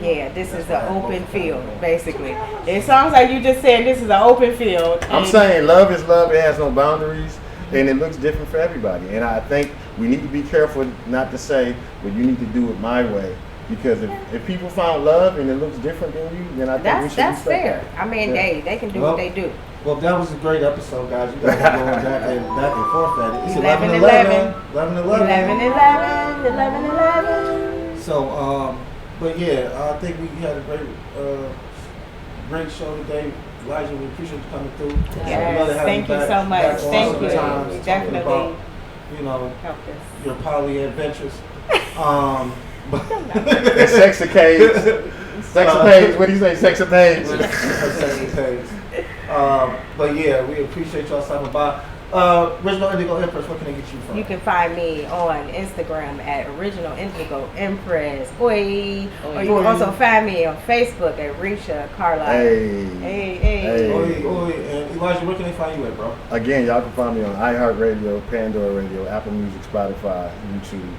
Yeah, this is an open field, basically. It sounds like you just saying this is an open field. I'm saying love is love. It has no boundaries, and it looks different for everybody. And I think we need to be careful not to say, well, you need to do it my way. Because if people found love and it looks different than you, then I think we should that's respect fair. that. I mean, they can do what they do. Well, that was a great episode, guys. You guys are going back and forth at it. It's 11-11. 11-11. 11-11. So, but yeah, I think we had a great show today. Elijah, we appreciate you coming through. Yes, thank you so much. Thank you. You definitely helped us. Your poly adventures. And sexapades. Sexapades. What do you say? Sexapades. But yeah, we appreciate y'all stopping by. Original Indigo Empress, where can they get you from? You can find me on Instagram at Original Indigo Empress. Or you can also find me on Facebook at Risha Carlisle. Hey. And Elijah, where can they find you at, bro? Again, y'all can find me on iHeartRadio, Pandora Radio, Apple Music, Spotify, YouTube.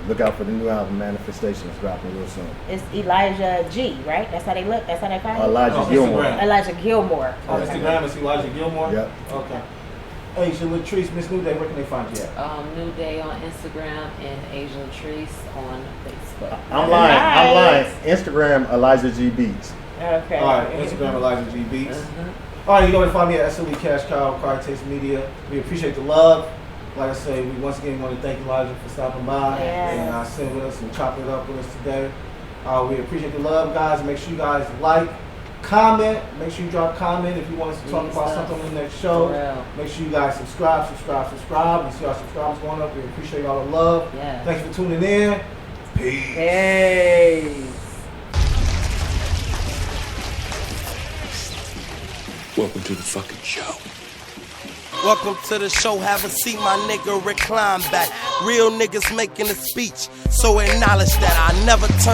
Look out for the new album Manifestations dropping real soon. It's Elijah G, right? That's how they look. That's how they find it. Elijah Gilmore. Instagram. Elijah Gilmore. On Instagram, it's Elijah Gilmore. Yep. Okay. Asia Latrice, Miss New Day, where can they find you at? New Day on Instagram and Asia Latrice on Facebook. I'm lying. Instagram Elijah G Beats. Okay. All right. Instagram Elijah G Beats. All right. You know where to find me at SLE Cash Cow, Car Taste Media. We appreciate the love. Like I say, we once again want to thank Elijah for stopping by and sitting with us and chopping it up with us today. We appreciate the love, guys. Make sure you guys like, comment. Make sure you drop a comment if you want us to talk about something on the next show. Make sure you guys subscribe. We see our subscribers going up. We appreciate all the love. Thanks for tuning in. Peace. Welcome to the fucking show. Welcome to the show, have a seat, my nigga, recline back. Real niggas making a speech, so acknowledge that I never turn